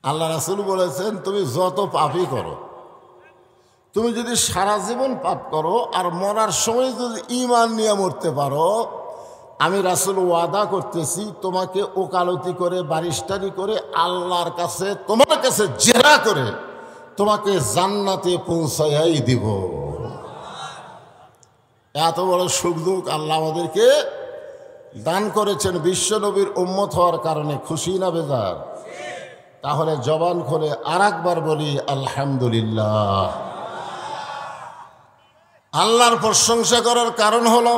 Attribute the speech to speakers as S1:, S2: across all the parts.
S1: আল্লাহ রাসূল বলেছেন, তুমি যত পাপই করো, তুমি যদি সারা জীবন পাপ করো আর মরার সময় যদি ঈমান নিয়ে মরতে পারো, আমি রাসূল ওয়াদা করতেছি তোমাকে ওকালতি করে বারিশটারি করে আল্লাহর কাছে তোমার কাছে জেরা করে তোমাকে জান্নাতে পৌঁছাই দিব। এত বড় সুযোগ আল্লাহ আমাদেরকে দান করেছেন বিশ্ব নবীর উম্মত হওয়ার কারণে। খুশি না বেজার? তাহলে জবান খুলে আর একবার বলি আলহামদুলিল্লাহ। আল্লাহর প্রশংসা করার কারণ হলো,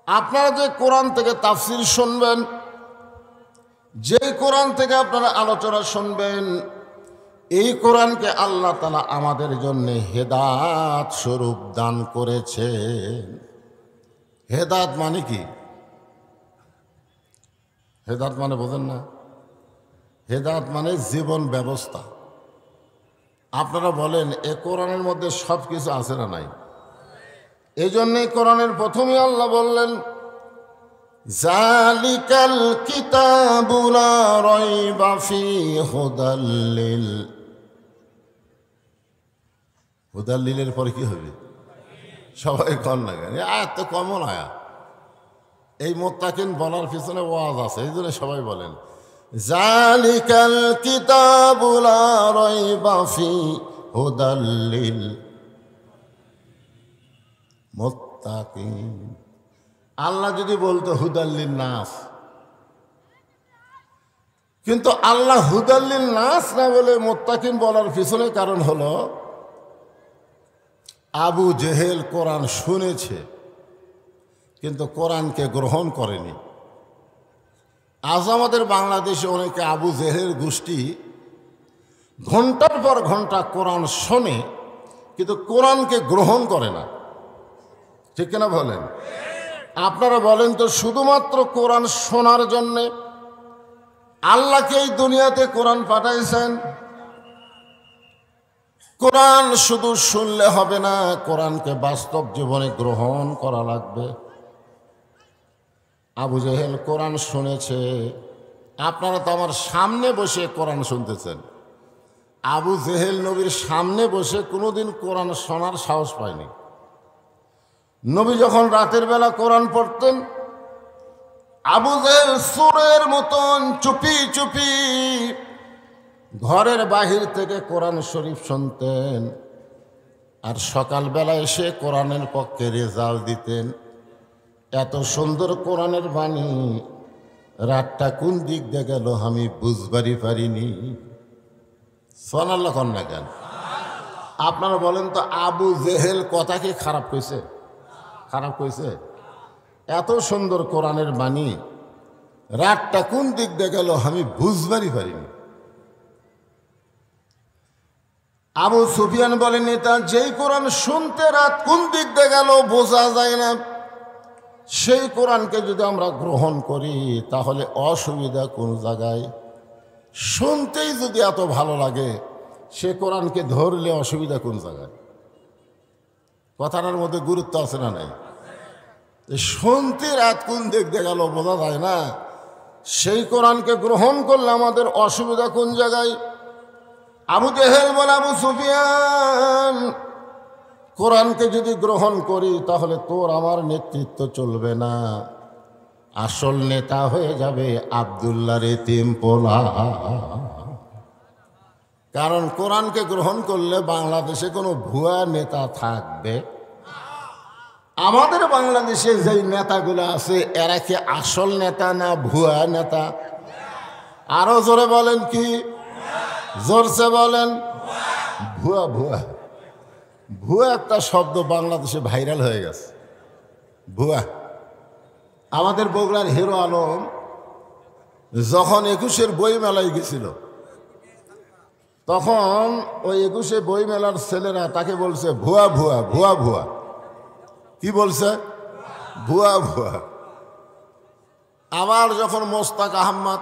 S1: আপনারা যে কোরআন থেকে তাফসির শুনবেন, যে কোরআন থেকে আপনারা আলোচনা শুনবেন, এই কোরআনকে আল্লাহ তাআলা আমাদের জন্য হেদায়েত স্বরূপ দান করেছেন। হেদায়েত মানে কি? হেদায়েত মানে বোঝেন না? হেদায়েত মানে জীবন ব্যবস্থা। আপনারা বলেন এ কোরআনের মধ্যে সব কিছু আছে না নাই? এই জন্যই কোরআনের প্রথমে আল্লাহ বললেন, জালিকাল কিতাবু লা রাইবা ফীহি হুদাল্লিল। হুদাল্লিলের পরে কি হবে? সবাই কন না কেন? আয়াত তো কমন আয়াত। এই মুত্তাকিন বলার পিছনে ওয়াজ আছে, এই জন্য সবাই বলেন জালিকাল কিতাবু লা রাইবা ফীহি হুদাল্লিল মুত্তাকিন। আল্লাহ যদি বলতো হুদাল্লিন নাস, কিন্তু আল্লাহ হুদাল্লিন নাস না বলে মুত্তাকিন বলার পিছনে কারণ হলো, আবু জেহেল কোরআন শুনেছে কিন্তু কোরআনকে গ্রহণ করেনি। আজ আমাদের বাংলাদেশে অনেকে আবু জেহেলের গোষ্ঠী ঘন্টার পর ঘন্টা কোরআন শোনে কিন্তু কোরআনকে গ্রহণ করে না। ঠিক কিনা বলেন? আপনারা বলেন তো, শুধুমাত্র কোরআন শোনার জন্যে আল্লাহকে এই দুনিয়াতে কোরআন পাঠাইছেন? কোরআন শুধু শুনলে হবে না, কোরআনকে বাস্তব জীবনে গ্রহণ করা লাগবে। আবু জেহেল কোরআন শুনেছে, আপনারা তো আমার সামনে বসে কোরআন শুনতেছেন। আবু জেহেল নবীর সামনে বসে কোনোদিন কোরআন শোনার সাহস পায়নি। নবী যখন রাতের বেলা কোরআন পড়তেন, আবু জেহেল সুরের মতন চুপি চুপি ঘরের বাহির থেকে কোরআন শরীফ শুনতেন, আর সকালবেলা এসে কোরআনের পক্ষে রেজাল্ট দিতেন। এত সুন্দর কোরআনের বাণী, রাতটা কোন দিক দিয়ে গেল আমি বুঝবারই পারিনি। সুবহানাল্লাহ কন্যা কেন? আপনারা বলেন তো, আবু জেহেল কথা কি খারাপ কইছে? খারাপ কইছে? এত সুন্দর কোরআনের বাণী, রাতটা কোন দিক দিয়ে গেল আমি বুঝবারই পারিনি। আবু সুফিয়ান বলেন, এটা যেই কোরআন শুনতে রাত কোন দিক দিয়ে গেল বোঝা যায় না, সেই কোরআনকে যদি আমরা গ্রহণ করি তাহলে অসুবিধা কোন জায়গায়? শুনতেই যদি এত ভালো লাগে, সে কোরআনকে ধরলে অসুবিধা কোন জায়গায়? কথাটার মধ্যে গুরুত্ব আছে না নাই? শুনতে রাত কোন দিক দিয়ে গেল বোঝা যায় না, সেই কোরআনকে গ্রহণ করলে আমাদের অসুবিধা কোন জায়গায়? আবু জেহেল বলে, আবু সুফিয়ান, কোরআনকে যদি গ্রহণ করি তাহলে তোর আমার নেতৃত্ব চলবে না, আসল নেতা হয়ে যাবে আব্দুল্লাহর এতিম পোলা। কারণ কোরআনকে গ্রহণ করলে বাংলাদেশে কোনো ভুয়া নেতা থাকবে? আমাদের বাংলাদেশে যেই নেতাগুলো আছে, এরা কি আসল নেতা না ভুয়া নেতা? আরো জোরে বলেন, কি জোরসে বলেন? ভুয়া। ভুয়া ভুয়া একটা শব্দ বাংলাদেশে ভাইরাল হয়ে গেছে, ভুয়া। আমাদের বগুড়ার হিরো আলম যখন 21-এর বই মেলায় গেছিল, তখন ওই 21-এ বই মেলার ছেলেরা তাকে বলছে ভুয়া ভুয়া ভুয়া ভুয়া। কি বলছে? ভুয়া ভুয়া। আবার যখন মোস্তাক আহমদ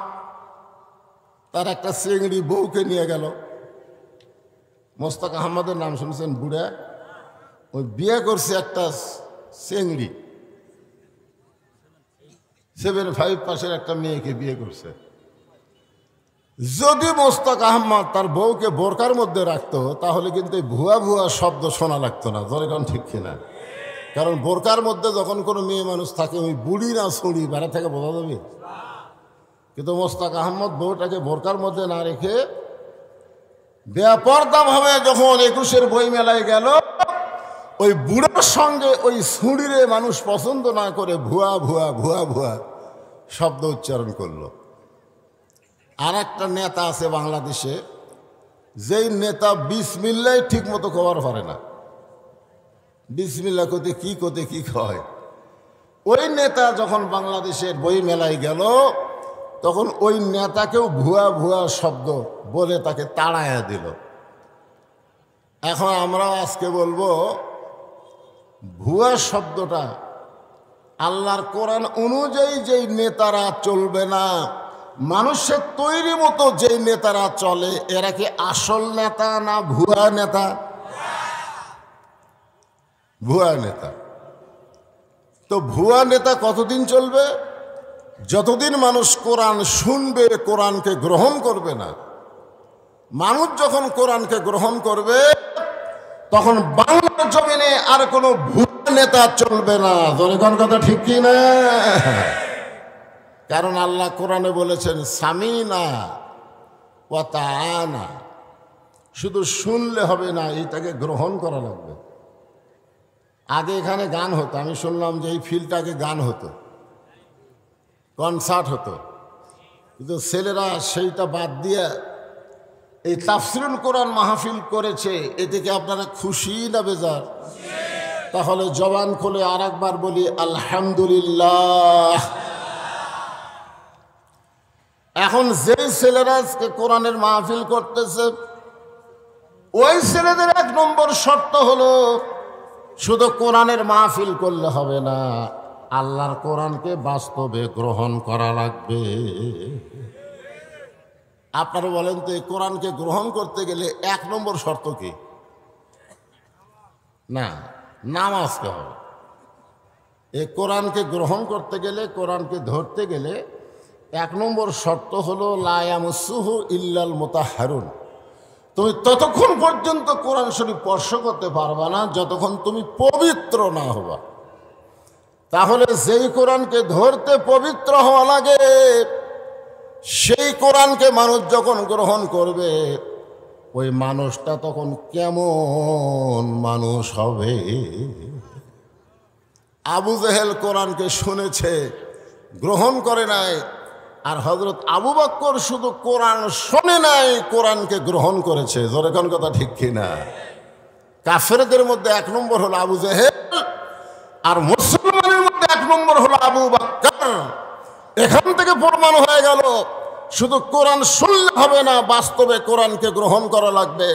S1: তার একটা চিংড়ি বউকে নিয়ে গেল, মোস্তাক আহমদের নাম শুনছেন? বুড়া, ওই বিয়ে করছে একটা চিংড়ি, 7-5 পাশের একটা মেয়েকে বিয়ে করছে। যদি মোস্তাক আহমদ তার বউকে বোরকার মধ্যে রাখতো তাহলে কিন্তু এই ভুয়া ভুয়া শব্দ শোনা লাগতো না, ধরে কারণ ঠিক কিনা? কারণ বোরকার মধ্যে যখন কোনো মেয়ে মানুষ থাকে ওই বুড়ি না ছড়ি বেড়া থেকে বোঝা যাবে। কিন্তু মোস্তাক আহমদ বউটাকে বোরকার মধ্যে না রেখে বেপরদাভাবে যখন 21-এর বই মেলায় গেল, ওই বুড়ার সঙ্গে ওই ছুঁড়িরে মানুষ পছন্দ না করে ভুয়া ভুয়া ভুয়া ভুয়া শব্দ উচ্চারণ করলো। আর একটা নেতা আছে বাংলাদেশে, যেই নেতা বিসমিল্লাহ ঠিক মতো কবার পারে না। বিসমিল্লাহ কোতে কি কয়। ওই নেতা যখন বাংলাদেশের বই মেলায় গেল তখন ওই নেতাকেও ভুয়া ভুয়া শব্দ বলে তাকে তাড়াইয়া দিল। এখন আমরা আজকে বলবো ভুয়া শব্দটা আল্লাহর কোরআন অনুযায়ী যেই নেতারা চলবে না, মানুষের তৈরি মতো যেই নেতারা চলে, এরা কি আসল নেতা না ভুয়া নেতা? ভুয়া নেতা। তো ভুয়া নেতা কতদিন চলবে? যতদিন মানুষ কোরআন শুনবে, কোরআনকে গ্রহণ করবে না। মানুষ যখন কোরআনকে গ্রহণ করবে তখন বাংলার জমিনে আর কোনো ভুয়া নেতা চলবে না। জনগণ কথা ঠিক কি না? কারণ আল্লাহ কোরআনে বলেছেন সামিনা ওয়া তাআনা, শুধু শুনলে হবে না, এইটাকে গ্রহণ করা লাগবে। আগে এখানে গান হতো, আমি শুনলাম যে এই ফিল্ডটাকে গান হতো, কনসার্ট হতো, কিন্তু ছেলেরা সেইটা বাদ দিয়ে এই তাফসিরুল কোরআন মাহফিল করেছে। এতে কি আপনারা খুশি না বেজার? তাহলে জবান খুলে আর একবার বলি আলহামদুলিল্লাহ। এখন যেই ছেলেরা আজকে কোরআনের মাহফিল করতেছে, ওই ছেলেদের 1 নম্বর শর্ত হলো শুধু কোরআনের মাহফিল করলে হবে না, আল্লাহর কোরআনকে বাস্তবে গ্রহণ করা লাগবে। আপনারা বলেন তো, এই কোরআনকে গ্রহণ করতে গেলে 1 নম্বর শর্ত কি? না, নামাজকে হবে। এই কোরআনকে গ্রহণ করতে গেলে, কোরআনকে ধরতে গেলে 1 নম্বর শর্ত হলো লা ইয়ামাসসুহু ইল্লাল মুতাহহারুন। তুমি ততক্ষণ পর্যন্ত কোরআন শরীফ স্পর্শ করতে পারবা না যতক্ষণ তুমি পবিত্র না হবা। তাহলে যেই কোরআনকে ধরতে পবিত্র হওয়া লাগে, সেই কোরআনকে মানুষ যখন গ্রহণ করবে, ওই মানুষটা তখন কেমন মানুষ হবে? আবু জেহেল কোরআনকে শুনেছে, গ্রহণ করে নাই, আর হযরত আবু বকর শুধু কোরআন শোনে নাই, কোরআনকে গ্রহণ করেছে। জোরেখন কথা ঠিক কিনা? কাফেরদের মধ্যে 1 নম্বর হলো আবু জেহেল, আর মুসলমানের মধ্যে 1 নম্বর হলো আবু বকর। এখান থেকে প্রমাণ হয়ে গেল শুধু কোরআন শুনলে হবে না, বাস্তবে কোরআনকে গ্রহণ করা লাগবে।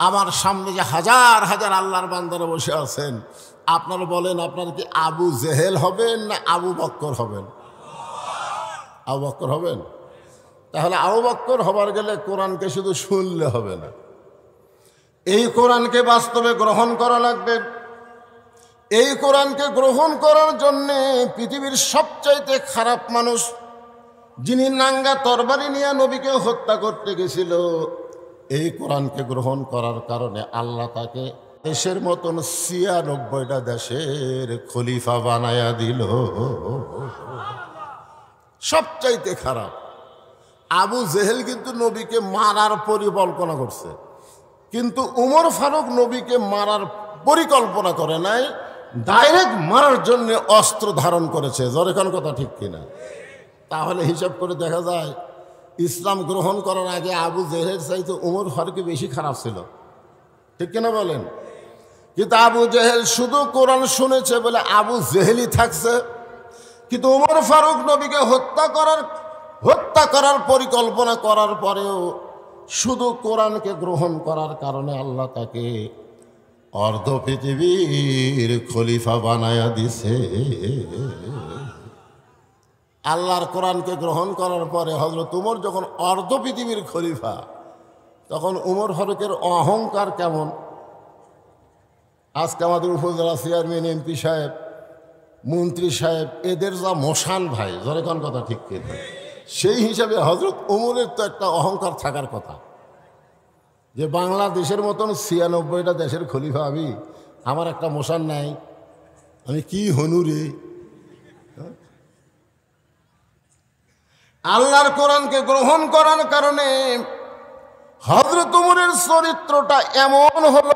S1: আমার সামনে যে হাজার হাজার আল্লাহর বান্দারা বসে আছেন, আপনারা বলেন আপনারা কি আবু জেহেল হবেন না আবু বকর হবেন? আবু বকর হবেন? তাহলে আবু বকর হবার গেলে কোরআনকে শুধু শুনলে হবে না, এই কোরআনকে বাস্তবে গ্রহণ করা লাগবে। এই কোরআনকে গ্রহণ করার জন্যে পৃথিবীর সবচাইতে খারাপ মানুষ, যিনি নাঙ্গা তরবারি নিয়ে নবীকে হত্যা করতে গেছিল, এই কোরআনকে গ্রহণ করার কারণে আল্লাহ তাকে দেশের মতন ৯৬টা দেশের খলিফা বানায়া দিল। সবচাইতে খারাপ আবু জেহেল কিন্তু নবীকে মারার পরিকল্পনা করছে, কিন্তু উমর ফারুক নবীকে মারার পরিকল্পনা করে নাই, ডাইরেক্ট মারার জন্য অস্ত্র ধারণ করেছে। জোরেখান কথা ঠিক কিনা? তাহলে হিসাব করে দেখা যায় ইসলাম গ্রহণ করার আগে আবু জেহেল চাইতে উমর ফারুক বেশি খারাপ ছিল, ঠিক কিনা বলেন? কিন্তু আবু জেহেল শুধু কোরআন শুনেছে বলে আবু জেহেলই থাকছে, কিন্তু উমর ফারুক নবীকে হত্যা করার পরিকল্পনা করার পরেও শুধু কোরআনকে গ্রহণ করার কারণে আল্লাহ তাকে অর্ধ পৃথিবীর খলিফা বানায়া দিছে। আল্লাহর কোরআনকে গ্রহণ করার পরে হযরত উমর যখন অর্ধ পৃথিবীর খলিফা, তখন উমর ফারুকের অহংকার কেমন? আজকে আমাদের উপজেলা চেয়ারম্যান, এমপি সাহেব, মন্ত্রী সাহেব, এদের যা মশাল ভাই, জোরে কোন কথা ঠিক কিনা? সেই হিসাবে হজরত ওমরের তো একটা অহংকার থাকার কথা যে বাংলাদেশের মতন ৯৬টা দেশের খলিফা আমি, আমার একটা মোশান নাই, আমি কি হনুরে। আল্লাহর কোরআনকে গ্রহণ করার কারণে হযরত ওমরের চরিত্রটা এমন হলো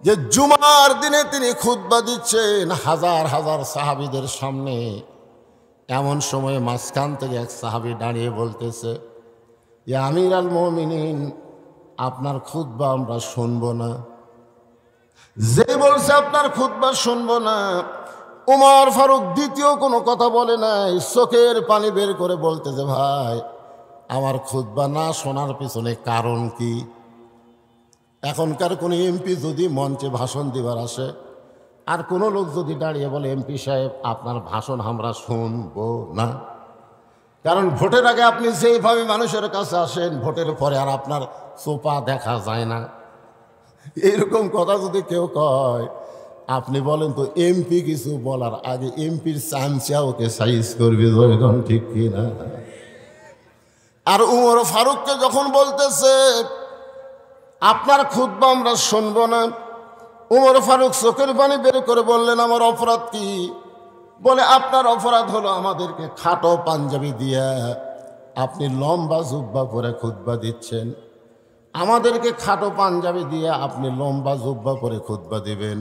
S1: যে জুমার দিনে তিনি খুতবা দিচ্ছেন হাজার হাজার সাহাবীদের সামনে। এমন সময় মাঝখান থেকে এক সাহাবী দাঁড়িয়ে বলতেছে, ইয়া আমির আল মুমিনিন, আপনার খুতবা আমরা শুনবো না। যে বলছে আপনার খুতবা শুনবো না, উমর ফারুক দ্বিতীয় কোনো কথা বলে নাই, চোখের পানি বের করে বলতেছে, ভাই আমার খুতবা না শোনার পিছনে কারণ কি? এখনকার কোনো এমপি যদি মঞ্চে ভাষণ দিবার আসে আর কোনো লোক যদি দাঁড়িয়ে বলে, এমপি সাহেব আপনার ভাষণ আমরা শুনবো না, কারণ ভোটের আগে আপনি যেইভাবে মানুষের কাছে আসেন, ভোটের পরে আর আপনার চোপা দেখা যায় না। এইরকম কথা যদি কেউ কয়, আপনি বলেন তো এমপি কিছু বলার আগে এমপির চামচা ওকে সাইজ করবে, যখন ঠিক কিনা? আর উমর ফারুককে যখন বলতেছে আপনার খুতবা আমরা শুনবো না, উমর ফারুক চোখের পানি বের করে বললেন, আমার অপরাধ কি? বলে, আপনার অপরাধ হলো আমাদেরকে খাটো পাঞ্জাবি দিয়া আপনি লম্বা জুব্বা পরে খুতবা দিচ্ছেন। আমাদেরকে খাটো পাঞ্জাবি দিয়ে আপনি লম্বা জুব্বা পরে খুতবা দিবেন।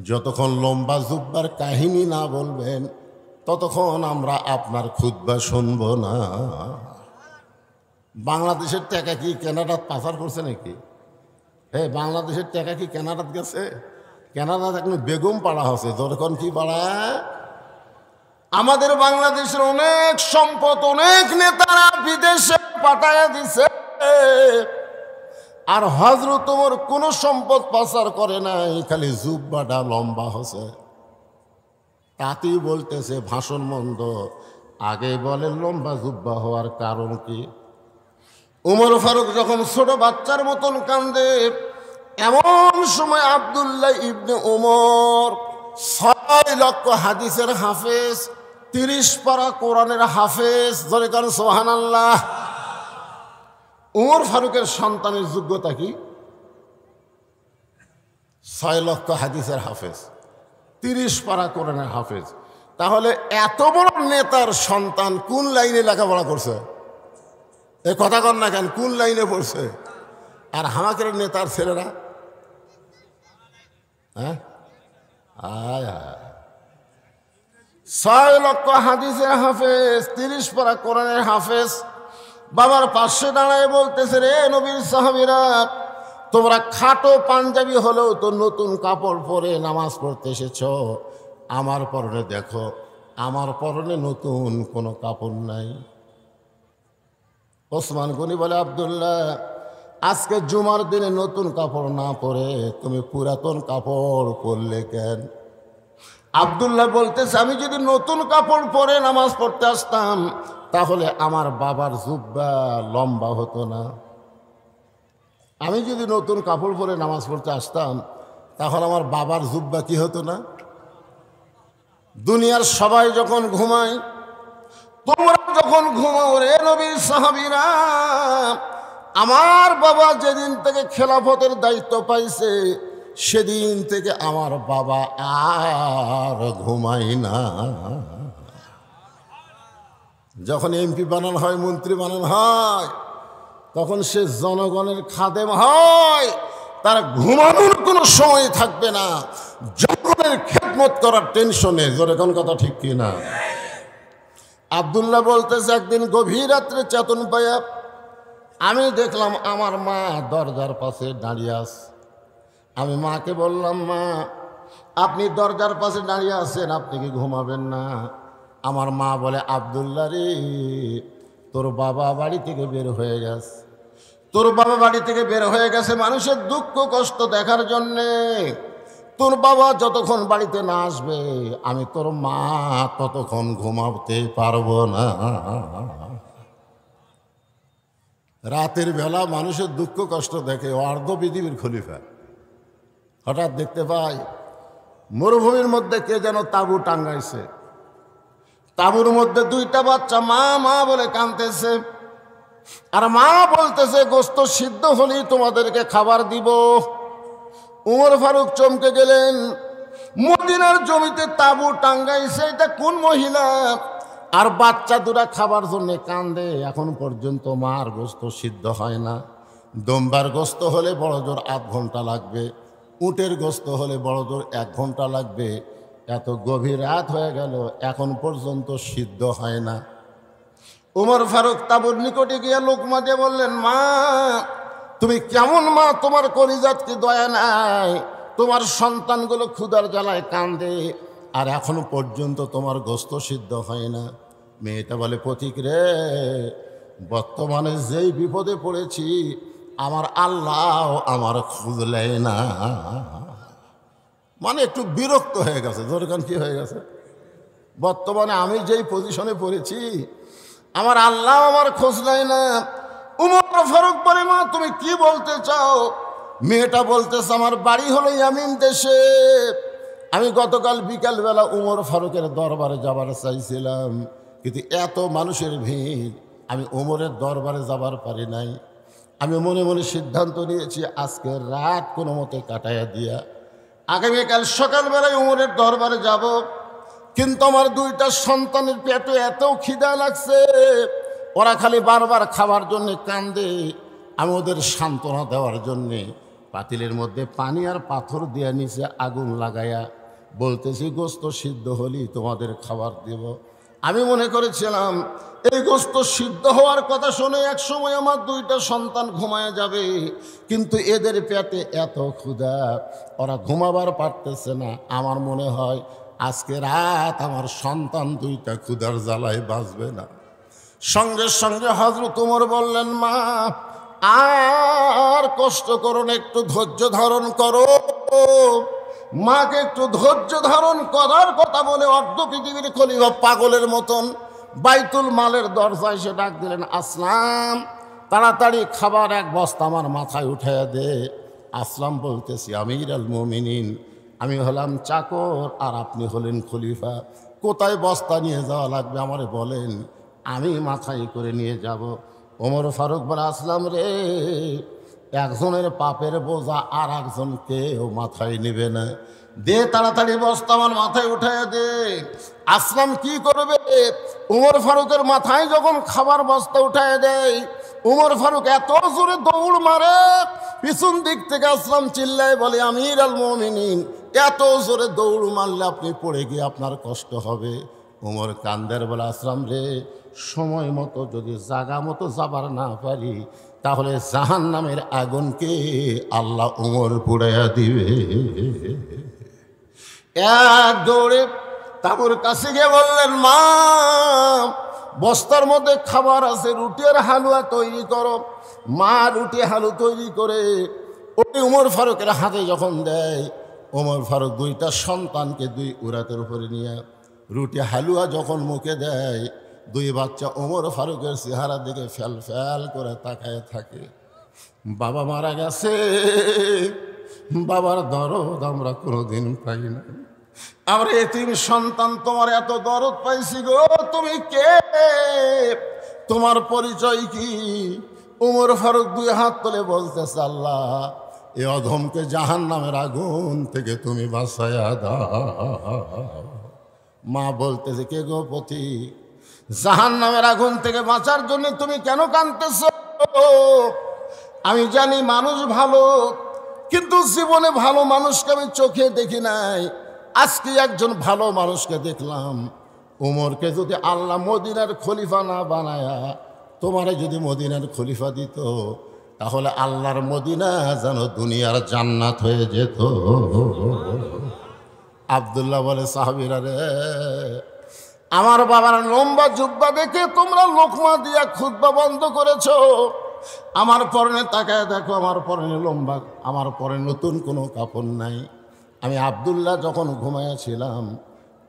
S1: যতক্ষণ লম্বা জুব্বার কাহিনী না বলবেন ততক্ষণ আমরা আপনার খুতবা শুনব না। বাংলাদেশের টাকা কি কানাডাত পাচার করছে নাকি? বাংলাদেশের টাকা কি কানাডাত গেছে? কানাডাত এখন বেগম পাড়া হচ্ছে, যখন কি পাড়া? আমাদের বাংলাদেশের অনেক সম্পদ অনেক নেতারা বিদেশে পাঠাইয়া দিছে, আর হযরত ওমর কোনো সম্পদ পাচার করে নাই, খালি জুব্বাটা লম্বা হচ্ছে। তাতেই বলতেছে ভাষণ মন্দ, আগে বলে লম্বা জুব্বা হওয়ার কারণ কি? উমর ফারুক যখন ছোট বাচ্চার মতন কান্দে, এমন সময় আব্দুল্লাহ ইবনে উমর ৬ লক্ষ হাদিসের হাফেজ, ৩০ পারা কোরআনের হাফেজ, জোরে কান সুবহানাল্লাহ। উমর ফারুকের সন্তানের যোগ্যতা কি? ৬ লক্ষ হাদিসের হাফেজ, ৩০ পারা কোরআনের হাফেজ। তাহলে এত বড় নেতার সন্তান কোন লাইনে লেখাপড়া করছে? এ কথা কর না কেন, কোন লাইনে পড়ছে? আর হামাকের নেতার ছেলেরা, হ্যাঁ, ৬ লক্ষ হাদিসের হাফেজ, ৩০ পারা কোরআনের হাফেজ। বাবার পাশে দাঁড়ায় বলতেছে, রে নবীর সাহাবীরা, তোমরা খাটো পাঞ্জাবি হলেও তো নতুন কাপড় পরে নামাজ পড়তে এসেছ। আমার পরনে দেখো, আমার পরনে নতুন কোনো কাপড় নাই। ওসমান গনি বলে, আব্দুল্লাহ, আজকে জুমার দিনে নতুন কাপড় না পরে তুমি পুরাতন কাপড় পরলে কেন? আব্দুল্লাহ বলতেছে, আমি যদি নতুন কাপড় পরে নামাজ পড়তে আসতাম তাহলে আমার বাবার জুব্বা লম্বা হতো না। আমি যদি নতুন কাপড় পরে নামাজ পড়তে আসতাম তাহলে আমার বাবার জুব্বা কি হতো না? দুনিয়ার সবাই যখন ঘুমায়, তোমরা যখন ঘুমাও রে নবীর সাহাবীরা, আমার বাবা যেদিন থেকে খেলাফতের দায়িত্ব পাইছে সেদিন থেকে আমার বাবা আর ঘুমাই না। যখন এমপি বানানো হয়, মন্ত্রী বানানো হয়, তখন সে জনগণের খাদেম হয়, তার ঘুমানোর কোনো সময় থাকবে না, জনগণের খেদমত করার টেনশনে। জোরে কোন কথা ঠিক কি না? আব্দুল্লাহ বলতেছে, একদিন গভীর রাত্রে চেতন পাইয়া আমি দেখলাম আমার মা দরজার পাশে দাঁড়িয়ে আছে। আমি মাকে বললাম, মা আপনি দরজার পাশে দাঁড়িয়ে আছেন, আপনি কি ঘুমাবেন না? আমার মা বলে, আব্দুল্লাহ রে, তোর বাবা বাড়ি থেকে বের হয়ে গেছে, তোর বাবা বাড়ি থেকে বের হয়ে গেছে মানুষের দুঃখ কষ্ট দেখার জন্যে। তোর বাবা যতক্ষণ বাড়িতে না আসবে আমি তোর মা ততক্ষণ ঘুমাতে পারবো না। রাতের বেলা মানুষের দুঃখ কষ্ট দেখে অর্ধ পৃথিবীর খলিফা। হঠাৎ দেখতে পাই মরুভূমির মধ্যে কে যেন তাঁবু টাঙ্গাইছে। তাঁবুর মধ্যে দুইটা বাচ্চা মা মা বলে কাঁদতেছে, আর মা বলতেছে গোশত সিদ্ধ হলেই তোমাদেরকে খাবার দিব। উমর ফারুক চমকে গেলেন। মদিনার জমিতে তাঁবু টাঙ্গাইছে, এটা কোন মহিলা? আর বাচ্চা দুরা খাবার জন্য কান্দে, এখন পর্যন্ত মার গোশত সিদ্ধ হয় না। দম্বার গোশত হলে বড় জোর 8 ঘন্টা লাগবে, উটের গোশত হলে বড় জোর 1 ঘন্টা লাগবে। এত গভীর রাত হয়ে গেল, এখন পর্যন্ত সিদ্ধ হয় না। উমর ফারুক তাঁবুর নিকটে গিয়ে লোকমা দিয়ে বললেন, মা তুমি কেমন মা? তোমার কলিজাত কি দয়া নাই? তোমার সন্তানগুলো ক্ষুধার জ্বালায় কান্দে, আর এখনো পর্যন্ত তোমার গোশত সিদ্ধ হয় না। মেয়েটা বলে, পথিক রে, বর্তমানে যেই বিপদে পড়েছি আমার আল্লাহ আমার খুঁজলেই না। মানে একটু বিরক্ত হয়ে গেছে। দরকার কি হয়ে গেছে? বর্তমানে আমি যেই পজিশনে পড়েছি আমার আল্লাহ আমার খোঁজ নেয় না। উমর ফারুক বলে, মা তুমি কি বলতে চাও? মেয়েটা বলতেছে, আমার বাড়ি হলো ইয়ামিন দেশে। আমি গতকাল বিকালবেলা উমর ফারুকের দরবারে যাবার চাইছিলাম, কিন্তু এত মানুষের ভিড়, আমি উমরের দরবারে যাবার পারি নাই। আমি মনে মনে সিদ্ধান্ত নিয়েছি আজকে রাত কোনো মতে কাটাইয়া দিয়া আগামীকাল সকালবেলায় উমরের দরবারে যাব। কিন্তু আমার দুইটা সন্তানের পেটে এত খিদা লাগছে, ওরা খালি বারবার খাবার জন্য কান্দে। আমি ওদের সান্ত্বনা দেওয়ার জন্যে পাতিলের মধ্যে পানি আর পাথর দিয়ে নিচে আগুন লাগাইয়া বলতেছি, গোশত সিদ্ধ হলেই তোমাদের খাবার দেব। আমি মনে করেছিলাম এই গোশত সিদ্ধ হওয়ার কথা শুনে এক সময় আমার দুইটা সন্তান ঘুমায় যাবে, কিন্তু এদের পেটে এত ক্ষুধা, ওরা ঘুমাবার পারতেছে না। আমার মনে হয় আজকে রাত আমার সন্তান দুইটা ক্ষুধার জ্বালায় বাঁচবে না। সঙ্গে সঙ্গে হযরত ওমর বললেন, মা আর কষ্ট করো না, একটু ধৈর্য ধারণ করো। মাকে একটু ধৈর্য ধারণ করার কথা বলে অর্ধ পৃথিবীর খলিফা পাগলের মতন বাইতুল মালের দরজায় এসে ডাক দিলেন, আসলাম তাড়াতাড়ি খাবার 1 বস্তা আমার মাথায় উঠাইয়া দে। আসলাম বলতেছি, আমির আল মুমিনিন, আমি হলাম চাকর আর আপনি হলেন খলিফা, কোথায় বস্তা নিয়ে যাওয়া লাগবে আমারে বলেন, আমি মাথায় করে নিয়ে যাব। ওমর ফারুক বলে, আসলাম রে, একজনের পাপের বোঝা আর একজনকেও মাথায় নেবে না, দে তাড়াতাড়ি বস্তা আমার মাথায় উঠাইয়া দে। আসলাম কি করবে? উমর ফারুকের মাথায় যখন খাবার বস্তা উঠাইয়া দেয়, উমর ফারুক এত জোরে দৌড় মারে, পিছন দিক থেকে আসলাম চিল্লায় বলে, আমির আল মুমিনিন, এত জোরে দৌড় মারলে আপনি পড়ে গিয়ে আপনার কষ্ট হবে। উমর কান্দের বলে, আসলাম রে, সময় মতো যদি জাগা মতো যাবার না পারি তাহলে জাহান্নামের আগুনকে আল্লাহ উমর পুড়াইয়া দিবে। এক দৌড়ে তাঁবুর কাছে গিয়ে বললেন, মা বস্তার মধ্যে খাবার আছে, রুটি আর হালুয়া তৈরি করো। মা রুটি হালু তৈরি করে ওই উমর ফারুকের হাতে যখন দেয়, উমর ফারুক দুইটা সন্তানকে 2 উরাতের উপরে নিয়ে রুটি হালুয়া যখন মুখে দেয়, 2 বাচ্চা উমর ফারুকের চেহারা দিকে ফ্যাল ফ্যাল করে তাকায় থাকে। বাবা মারা গেছে, বাবার দরদ আমরা কোনোদিন পাই না। আমরা এতিম সন্তান, তোমার এত দরদ পাইছি গো, তুমি কে? তোমার পরিচয় কি? উমর ফারুক 2 হাত তুলে বলতেছে, আল্লাহ এ অধমকে জাহান্নামের আগুন থেকে তুমি বাঁচায়া দাও। মা বলতেছে, কে গো পতি, জাহান্নামের আগুন থেকে বাঁচার জন্য তুমি কেন কাঁদতেছ? আমি জানি মানুষ ভালো, কিন্তু জীবনে ভালো মানুষকে আমি চোখে দেখি নাই। আজকে একজন ভালো মানুষকে দেখলাম। উমরকে যদি আল্লাহ মদিনার খলিফা না বানায়া তোমারে যদি মদিনার খলিফা দিত, তাহলে আল্লাহর মদিনা যেন দুনিয়ার জান্নাত হয়ে যেত। আব্দুল্লাহ বলে, সাহাবীরা রে, আমার বাবার লম্বা জুব্বা দেখে তোমরা লোকমা দিয়া খুতবা বন্ধ করেছ। আমার পরনে তাকায় দেখো, আমার পরনে লম্বা, আমার পরে নতুন কোনো কাপড় নাই। আমি আব্দুল্লাহ যখন ঘুমাইয়াছিলাম,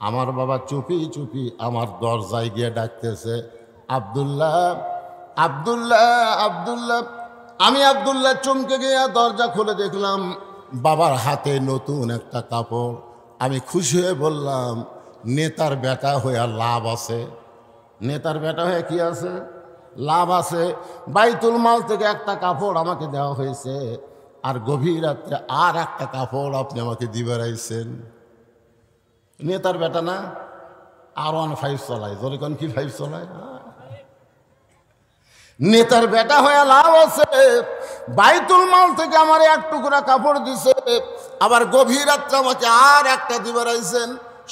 S1: আমার বাবা চুপি চুপি আমার দরজায় গিয়ে ডাকতেছে, আব্দুল্লাহ আব্দুল্লাহ আব্দুল্লাহ। আমি আব্দুল্লাহ চমকে গিয়ে দরজা খুলে দেখলাম বাবার হাতে নতুন একটা কাপড়। আমি খুশি হয়ে বললাম, নেতার বেটা হয়ে লাভ আছে, নেতার বেটা হয়ে কি আছে, লাভ আছে। বাইতুল মাল থেকে একটা কাপড় আমাকে দেওয়া হয়েছে, আর গভীর রাত্রে আর একটা কাপড় আপনি আমাকে দিবে রাইছেন। নেতার বেটা না, R15 চলায়, জোরে কোন কি 5 চলায়। নেতার বেটা হয়ে লাভ আছে, বাইতুল মাল থেকে আমার এক টুকরা কাপড় দিছে, আবার গভীর রাত্রে আমাকে আর একটা দিবে রাইছেন।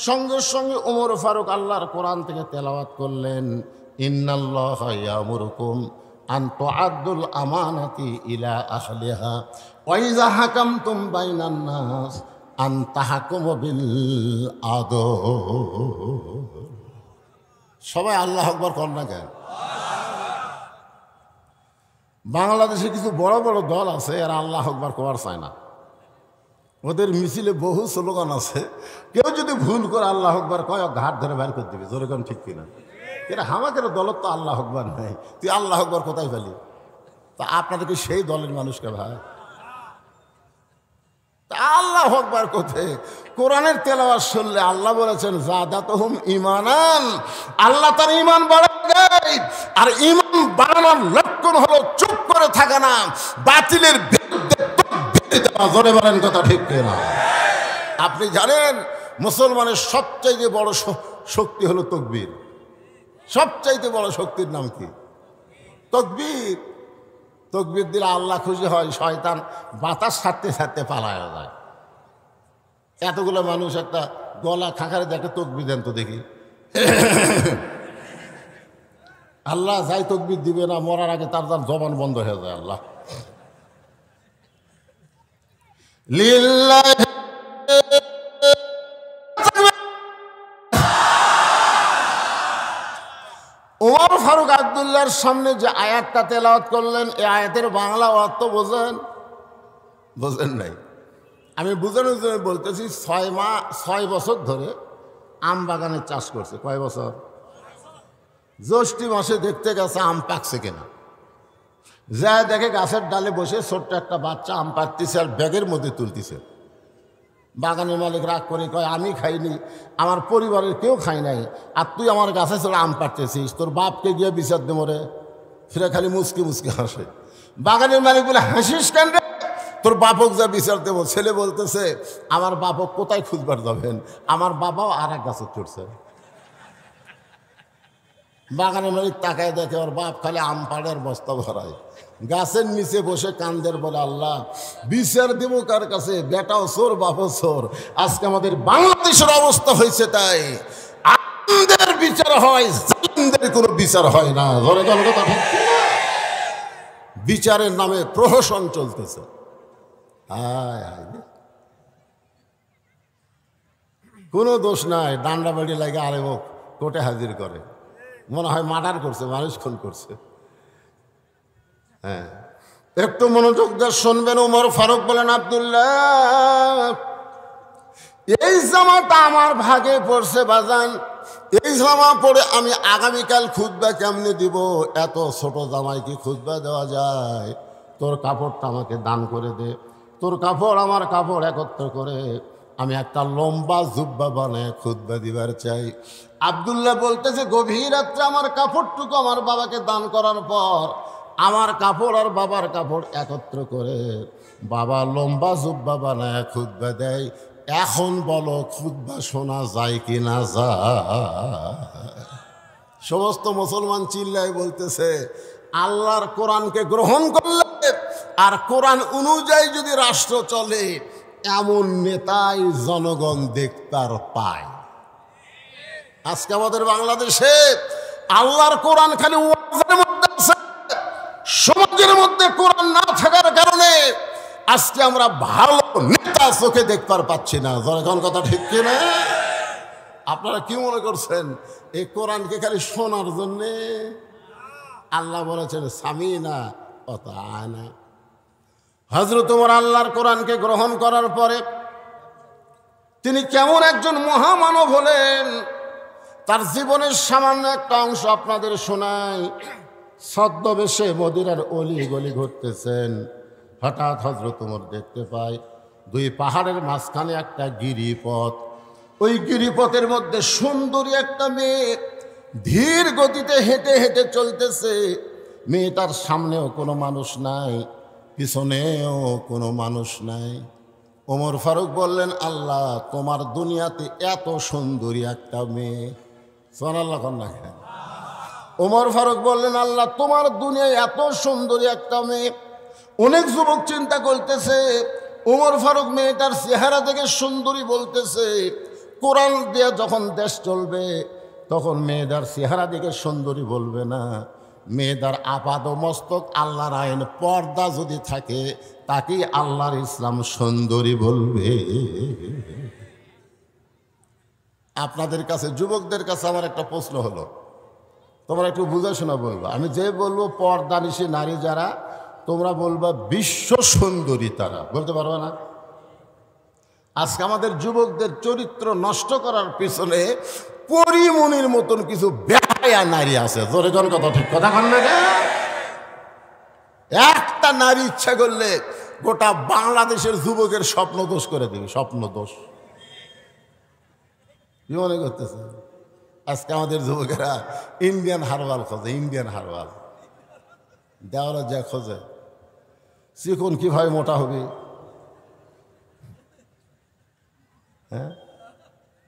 S1: সঙ্গে সঙ্গে ওমর ফারুক আল্লাহর কোরআন থেকে তেলাওয়াত করলেন, ইন্নাল্লাহা ইয়ামুরুকুম আন তুআদ্দুল আমানাতি ইলা আহলিহা ওয়া ইযা হাকামতুম বাইনান নাস আন তাহকুমু বিল আদল। সবাই আল্লাহু আকবার কর না কেন? বাংলাদেশে কিছু বড় বড় দল আছে, এরা আল্লাহু আকবার করার চায় না। ওদের মিছিলে বহু স্লোগান আছে, কেউ যদি ভুল করে আল্লাহু আকবার কয় ঘাট ধরে বের করে দিবে, জোরে কোন ঠিক কিনা? এরা হামাকের দলত তো আল্লাহু আকবার নাই, তুই আল্লাহু আকবার কোথায় পেলি? তা আপনাদেরকে সেই দলের মানুষকে ভাই, আল্লাহু আকবার কোথায়? কোরআনের তেলাওয়াত শুনলে আল্লাহ বলেছেন যাদাতুহুম ঈমানান, আল্লাহ তার ঈমান বাড়ায় দেয়। আর ঈমান বাড়ানোর লক্ষণ হলো চুপ করে থাকা না, বাতিলের বিরুদ্ধে তাকবীর দেওয়া। জোরে বলেন কথা ঠিক কিনা? আপনি জানেন মুসলমানের সবচাইতে বড় শক্তি হলো তাকবীর। সবচাইতে বড় শক্তির নাম কি? তাকবীর। তাকবীর দিলে আল্লাহ খুশি হয়, শয়তান বাতাস ছাড়তে ছাড়তে পালায় যায়। এতগুলো মানুষ একটা গলা খাঁকারে দেখে তাকবীর দেন তো দেখি। আল্লাহ যাই তাকবীর দিবে না, মরার আগে তার জবান বন্ধ হয়ে যায়। আল্লাহ লিল্লাহি ওমর ফারুক আব্দুল্লাহর সামনে যে আয়াতটা তেলাওয়াত করলেন, এই আয়াতের বাংলা অর্থ বোঝেন? বোঝেন নাই? আমি বোঝানোর জন্য বলতেছি, 6 বছর ধরে আম বাগানের চাষ করছে। কয় বছর? জ্যৈষ্ঠী মাসে দেখতে গেছে আম পাকছে কিনা, যা দেখে গাছের ডালে বসে ছোট্ট একটা বাচ্চা আম পাড়তেছে আর ব্যাগের মধ্যে তুলতেছে। বাগানের মালিক রাগ করে কয়, আমি খাইনি, আমার পরিবারের কেউ খাই নাই, আর তুই আমার গাছে চলে আম পাড়তেছিস, তোর বাপকে গিয়ে বিচার দে মরে। ফিরে খালি মুসকি মুসকি হাসে। বাগানের মালিক বলে, হাসিস কেন রে? তোর বাপক যা বিচার দেবো। ছেলে বলতেছে, আমার বাপক কোথায় খুঁজবার যাবেন, আমার বাবাও আর এক গাছে চড়ছে। বাগানের মালিক তাকায় দেখে ওর বাপ খালি আম পাড়ের বস্তা ভরায়, গাছের নিচে বসে কান্দের, বলে আল্লাহ বিচার দেবো কার কাছে? বেটাও চোর, বাপও চোর। আজকে আমাদের বাংলাদেশের অবস্থা হয়েছে তাই, আমাদের বিচার হয়, জালিমদের কোনো বিচার হয় না। ধরে গেল কথা ঠিক না? বিচারের নামে প্রহসন চলতেছে। কোনো দোষ নাই, ডান্ডা বাড়ি লাগে আরে কোর্টে হাজির করে, মনে হয় মার্ডার করছে, মানুষ খুন করছে। হ্যাঁ, একটু মনোযোগ দিয়ে শুনবেন। ওমর ফারুক বলেন, আব্দুল্লাহ এই জামাটা আমার ভাগে পড়ছে বাজান, এই জামা পরে আমি আগামীকাল খুতবা কেমনে দিব? এত ছোট জামাই কি খুতবা দেওয়া যায়? তোর কাপড়টা আমাকে দান করে দে, তোর কাপড় আমার কাপড় একত্র করে আমি একটা লম্বা জুব্বা বানায় খুতবা দিবার চাই। আব্দুল্লাহ বলতেছে, গভীর রাত্রে আমার কাপড়টুকু আমার বাবাকে দান করার পর আমার কাপড় আর বাবার কাপড় একত্র করে বাবা লম্বা জুব্বা বানায় খুতবা দেয়। এখন বলো খুতবা শোনা যায় কি না যায়? সমস্ত মুসলমান চিল্লায় বলতেছে, আল্লাহর কোরআনকে গ্রহণ করলে আর কোরআন অনুযায়ী যদি রাষ্ট্র চলে, এমন নেতাই জনগণ দেখতার পায়। আজকে আমাদের বাংলাদেশে আল্লাহর কোরআন খালি ওয়াজের মধ্যে আছে, সমাজের মধ্যে কোরআন না থাকার কারণে আজকে আমরা ভালো নেতা চোখে দেখবার পাচ্ছি না। জনগণ কথা ঠিক কিনা? আপনারা কি মনে করছেন এই কোরআনকে খালি শোনার জন্যে? আল্লাহ বলেছেন সামিনা অতানা। হযরত ওমর আল্লাহর কোরআনকে গ্রহণ করার পরে তিনি কেমন একজন মহামানব হলেন, তার জীবনের সামান্য একটা অংশ আপনাদের শোনাই। ছদ্মবেশে মদিনার অলি গলি ঘুরতেছেন, হঠাৎ হযরত ওমর দেখতে পায় দুই পাহাড়ের মাঝখানে একটা গিরিপথ, ওই গিরিপথের মধ্যে সুন্দরী একটা মেয়ে ধীর গতিতে হেঁটে হেঁটে চলতেছে। মেয়েটার সামনেও কোনো মানুষ নাই, পিছনেও কোনো মানুষ নাই। ওমর ফারুক বললেন, আল্লাহ, তোমার দুনিয়াতে এত সুন্দরী একটা মেয়ে। সুবহানাল্লাহ কন্যা। ওমর ফারুক বললেন, আল্লাহ, তোমার দুনিয়ায় এত সুন্দরী একটা মেয়ে। অনেক যুবক চিন্তা করতেছে, ওমর ফারুক মেয়েটার চেহারা থেকে সুন্দরী বলতেছে, কোরআন দিয়ে যখন দেশ চলবে তখন মেয়েদার চেহারা দিকে সুন্দরী বলবে না, মেয়েদার আপাদ মস্তক আল্লাহর আইন পর্দা যদি থাকে তাকেই আল্লাহর ইসলাম সুন্দরী বলবে। আপনাদের কাছে, যুবকদের কাছে আমার একটা প্রশ্ন হলো, তোমরা একটু বুঝাশোনা বলবো। আমি যে বলবো পর্দানিশী নারী যারা, তোমরা বলবা বিশ্ব সুন্দরী তারা, বলতে পারবে না? আজকে আমাদের যুবকদের চরিত্র নষ্ট করার পিছনে পরিমণির মতন কিছু বেহায়া নারী আছে। জোরে জন কথা, ঠিক কথা বল না? একটা নারী ইচ্ছা করলে গোটা বাংলাদেশের যুবকের স্বপ্ন দোষ করে দেবে, স্বপ্ন দোষ। কি মনে করতেছে? আজকে আমাদের যুবকেরা ইন্ডিয়ান হারবাল খোঁজে, ইন্ডিয়ান হারবাল। দেওয়ারা যা খোঁজে, চিকন কিভাবে মোটা হবে। হ্যাঁ,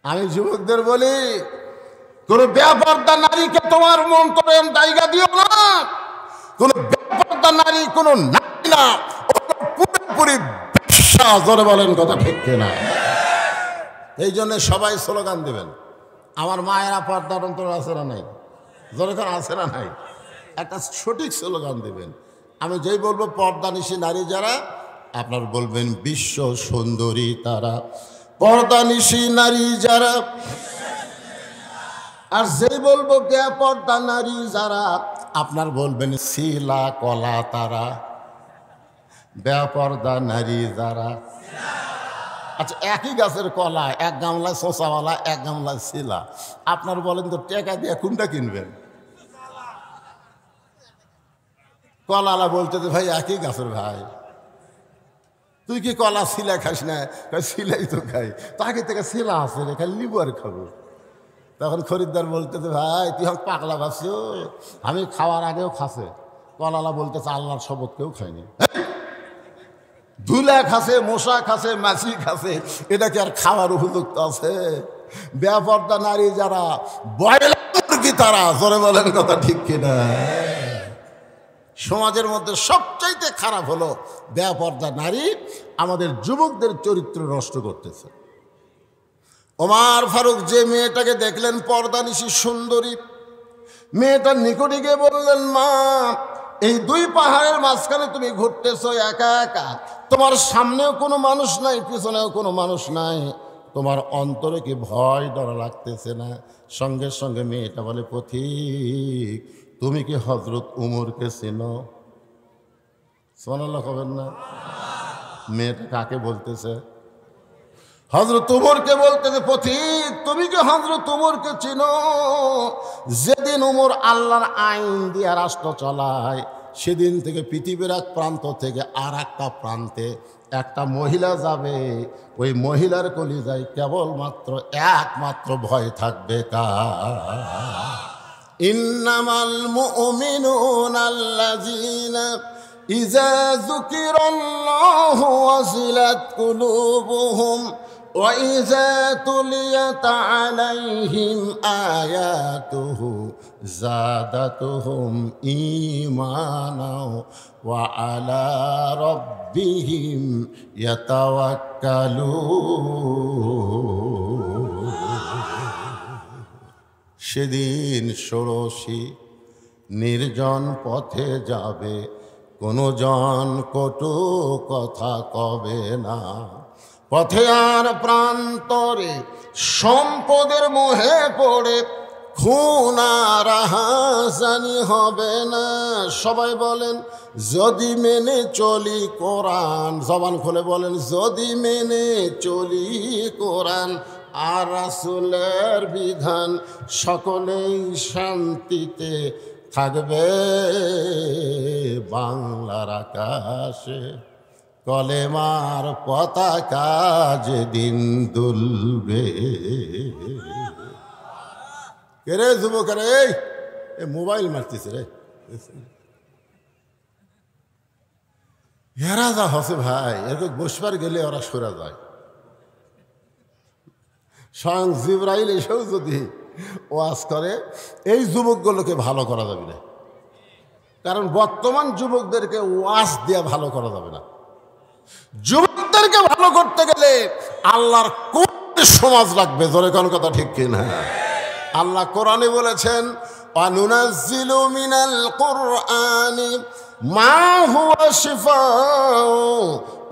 S1: আমি যুবকদের বলি, কোন বেপরদা নারীকে তোমার মন্তরে জায়গা দিও না। কোন বেপরদা নারী কোন নারী না, পুরোপুরি বিশ্বাস। জোরে বলেন কথা, ঠিক কিনা? এই জন্য সবাই স্লোগান দেবেন, আমার মায়েরা পর্দার অন্তর আছে না নাই? যখন আছে না নাই, একটা সঠিক স্লোগান দেবেন। আমি যেই বলবো পর্দানিশী নারী যারা, আপনার বলবেন বিশ্ব সুন্দরী তারা। পর্দানিশী নারী যারা, আর যেই বলবো বেপর্দা নারী যারা, আপনার বলবেন শিলা কলা তারা। বেপর্দা নারী যারা, আচ্ছা, একই গাছের কলা, এক গামলায় শোঁচাওয়ালা, এক গামলায় শিলা। আপনার বলেন তো টাকা দিয়ে কোনটা কিনবেন? কলালা বলতে তো ভাই একই গাছের ভাই, তুই কি কলা শিলা খাস না? শিলাই তো খাই, তাকে থেকে শিলা আছে রে, খালি লিবু আর খাবো। তখন খরিদ্দার বলতে তো ভাই তুই আমাকে পাগলা ভাবছো, আমি খাওয়ার আগেও খাসে। কলালা বলতেছে আল্লাহর শপথ কেউ খায়নি। ধুলা খাসে, মশা খাসে, মাছি খাসে, এটা কি আর খাওয়ার উপযুক্ত আছে? বেপর্দা নারী যারা, বয়লা মুরগি তারা। জোরে বলেন কথা, ঠিক কিনা? সমাজের মধ্যে সবচাইতে খারাপ হলো বেপর্দা নারী, আমাদের যুবকদের চরিত্র নষ্ট করতেছে। ওমর ফারুক যে মেয়েটাকে দেখলেন পর্দানিশী সুন্দরী, মেয়েটার নিকটে গিয়ে বললেন, মা, এই দুই পাহাড়ের মাঝখানে তুমি ঘুরতেছো একা একা, তোমার সামনেও কোনো মানুষ নাই, পিছনেও কোনো মানুষ নাই, তোমার অন্তরে কি ভয় ডর লাগতেছে না? সঙ্গে সঙ্গে মেয়েটা বলে, পথিক, তুমি কি হযরত উমরকে চেনো? সুবহানাল্লাহ কবেন না? মেয়েটা কাকে বলতেছে? হযরত উমরকে বলতেছে। পথিক, তুমি কি হযরত উমরকে চিনো? যেদিন উমর আল্লাহর আইন দিয়ে রাষ্ট্র চালায়, সেদিন থেকে পৃথিবীর এক প্রান্ত থেকে আর একটা প্রান্তে একটা মহিলা যাবে, ওই মহিলার কলিজায় কেবলমাত্র একমাত্র ভয় থাকবে কার? ইন্নামাল মুমিনুনা আল্লাযীনা ইযা যুকিরাল্লাহু ওয়াজিলাত কুলুবুহুম ওয়া ইযা তুলিয়াত আলাইহিম আয়াতুহু যাদাতুহুম ঈমানা ওয়া আলা রাব্বিহিম ইয়াতাওয়াক্কালুন। সেদিন ষোড়শী নির্জন পথে যাবে, কোনো জন কটু কথা কবে না। পথে আর প্রান্তরে সম্পদের মোহে পড়ে খুন আর হাসানি হবে না। সবাই বলেন, যদি মেনে চলি কোরআন। জবান খুলে বলেন, যদি মেনে চলি কোরআন আর রাসূলের বিধান, সকলেই শান্তিতে থাকবে বাংলার আকাশে। কলেমার পতাকা যেদিন দুলবে। কে রে যুবক রে, এই মোবাইল মারতেছে রে। এরা যা হসে ভাই, এরকম বসবার গেলে ওরা সরা যায়। স্বয়ং জিবরাইল এসেও যদি ওয়াজ করে, এই যুবকগুলোকে ভালো করা যাবে না। কারণ বর্তমান যুবকদেরকে ওয়াজ দিয়ে ভালো করা যাবে না। যুবকদেরকে ভালো করতে গেলে আল্লাহর কোন সমাজ লাগবে, জোরে কোন কথা ঠিক কিনা? আল্লাহ কোরআনে বলেছেন, ওয়ানুনাজ্জিলু মিনাল কুরআনি মা হুয়া শিফাউ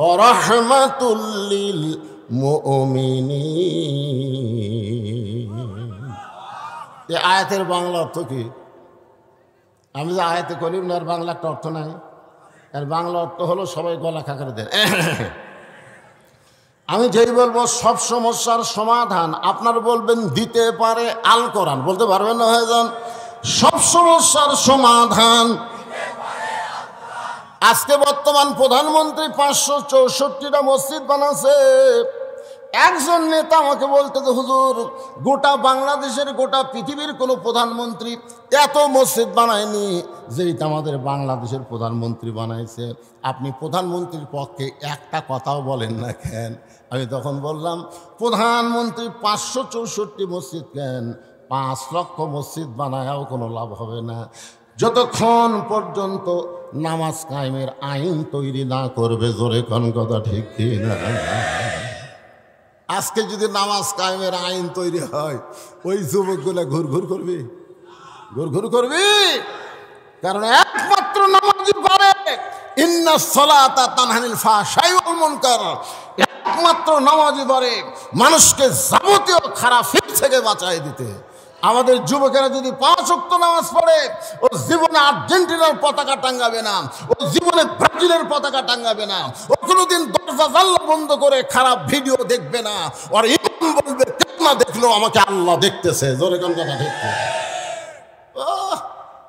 S1: ওয়া রাহমাতুল লিল মুমিনিন। এই আয়াতের বাংলা অর্থ কি? আমি যে আয়াতে করিম না, আর বাংলা একটা অর্থ নাই। আর বাংলা অর্থ হলো সবাই গলা খাকারে দেন। আমি যেই বলবো সব সমস্যার সমাধান আপনার বলবেন দিতে পারে আল কোরআন, বলতে পারবেন না হয়ে যান। সব সমস্যার সমাধান। আজকে বর্তমান প্রধানমন্ত্রী 564টা মসজিদ বানাচ্ছে। একজন নেতা আমাকে বলতে, যে হুজুর গোটা বাংলাদেশের, গোটা পৃথিবীর কোনো প্রধানমন্ত্রী এত মসজিদ বানায়নি যেটা আমাদের বাংলাদেশের প্রধানমন্ত্রী বানাইছে। আপনি প্রধানমন্ত্রীর পক্ষে একটা কথাও বলেন না কেন? আমি তখন বললাম, প্রধানমন্ত্রী 564 মসজিদ কেন, 5 লক্ষ মসজিদ বানায়ও কোনো লাভ হবে না যতক্ষণ পর্যন্ত নামাজ কায়েমের আইন তৈরি না করবে। জোরে কোন কথা ঠিক কিনা? আজকে যদি নামাজ কায়েমের আইন তৈরি হয়, ওই যুবকগুলা ঘুরঘুর করবে, ঘুরঘুর করবে। কারণ একমাত্র নামাজই পারে ইন্নাস সালাতা তানহা আনিল ফাহশাই ওয়াল মুনকার। একমাত্র নামাজই পারে মানুষকে যাবতীয় খারাপ থেকে বাঁচাই দিতে। আমাদের যুবকেরা যদি 5 ওয়াক্ত নামাজ পড়ে, ও জীবনে আর্জেন্টিনার পতাকা টাঙ্গাবে না, ও জীবনে ব্রাজিলের পতাকা টাঙ্গাবে না, ও কোনোদিন দরজা জানলা বন্ধ করে খারাপ ভিডিও দেখবে না। আর ইমাম বলবে, কেতনা দেখলো আমাকে আল্লাহ দেখতেছে। জোরে কোন কথা দেখতে।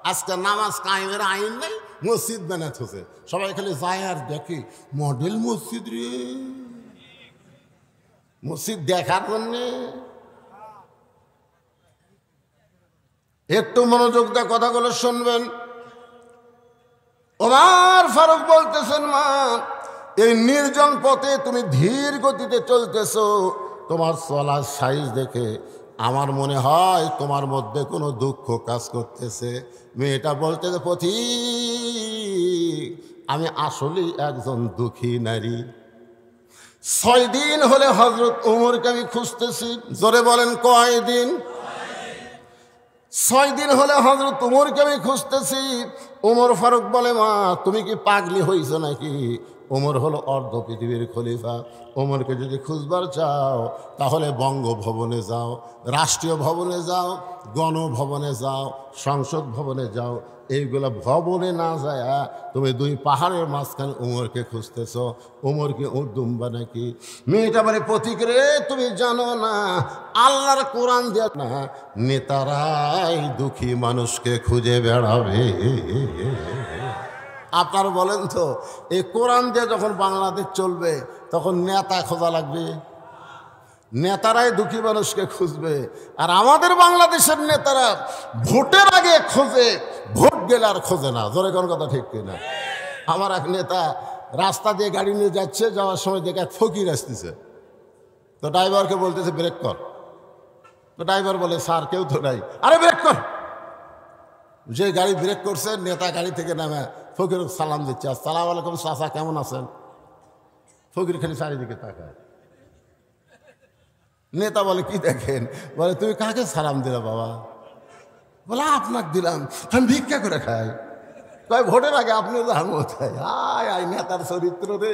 S1: আজকে নামাজ কায়েমের আইন নেই, মসজিদ বানাতে হচ্ছে। সবাই খালি যায় আর দেখে মডেল মসজিদ রে, মসজিদ দেখার জন্যে। একটু মনোযোগ দিয়ে কথাগুলো শুনবেন। ওমর ফারুক বলতেছেন, মা এই নির্জন পথে তুমি ধীর গতিতে চলতেছো, তোমার চলার সাইজ দেখে আমার মনে হয় তোমার মধ্যে কোনো দুঃখ কাজ করতেছে। মেয়েটা বলতেছে, পথিক আমি আসলেই একজন দুঃখী নারী। 6 দিন হলে হযরত ওমরকে আমি খুঁজতেছি। জোরে বলেন কয়দিন? 6 দিন হলে হযরত ওমরকে আমি খুঁজতেছি। ওমর ফারুক বলে, মা তুমি কি পাগলি হইছো নাকি? ওমর হলো অর্ধ পৃথিবীর খলিফা। ওমরকে যদি খুঁজবার চাও তাহলে বঙ্গভবনে যাও, রাষ্ট্রীয় ভবনে যাও, গণভবনে যাও, সংসদ ভবনে যাও। এইগুলো ভবনে না যায় তুমি 2 পাহাড়ের মাঝখানে ওমরকে খুঁজতেছ। ওমর কি উর্দুম্বা নাকি? মেয়েটা বলে, পথিক রে তুমি জানো না আল্লাহর কোরআন দিয়ে না নেতারাই দুঃখী মানুষকে খুঁজে বেড়াবে। আপনার বলেন তো, এই কোরআন দিয়ে যখন বাংলাদেশ চলবে তখন নেতা খোঁজা লাগবে? নেতারাই দুঃখী মানুষকে খুঁজবে। আর আমাদের বাংলাদেশের নেতারা ভোটের আগে খোঁজে, ভোট গেলে আর খোঁজে না। জোরে কোন কথা ঠিক কিনা? আমার এক নেতা রাস্তা দিয়ে গাড়ি নিয়ে যাচ্ছে, যাওয়ার সময় দেখে এক ফকির আসতেছে। তো ড্রাইভারকে বলতেছে ব্রেক কর। তো ড্রাইভার বলে, স্যার কেউ তো নাই। আরে ব্রেক কর। যে গাড়ি ব্রেক করছে, নেতা গাড়ি থেকে নামে ফকির সালাম দিচ্ছে, আসসালামু আলাইকুম চাচা কেমন আছেন? ফকির খালি চারিদিকে তাকায়। নেতা বলে, কি দেখেন? বলে, তুমি কাকে সালাম দিলা বাবা? বলে, আপনাকে দিলাম, আমি ভিক্ষা করে খাই। কয়, ভোটের আগে আপনিও যান কোথায়? আয় নেতার চরিত্র রে।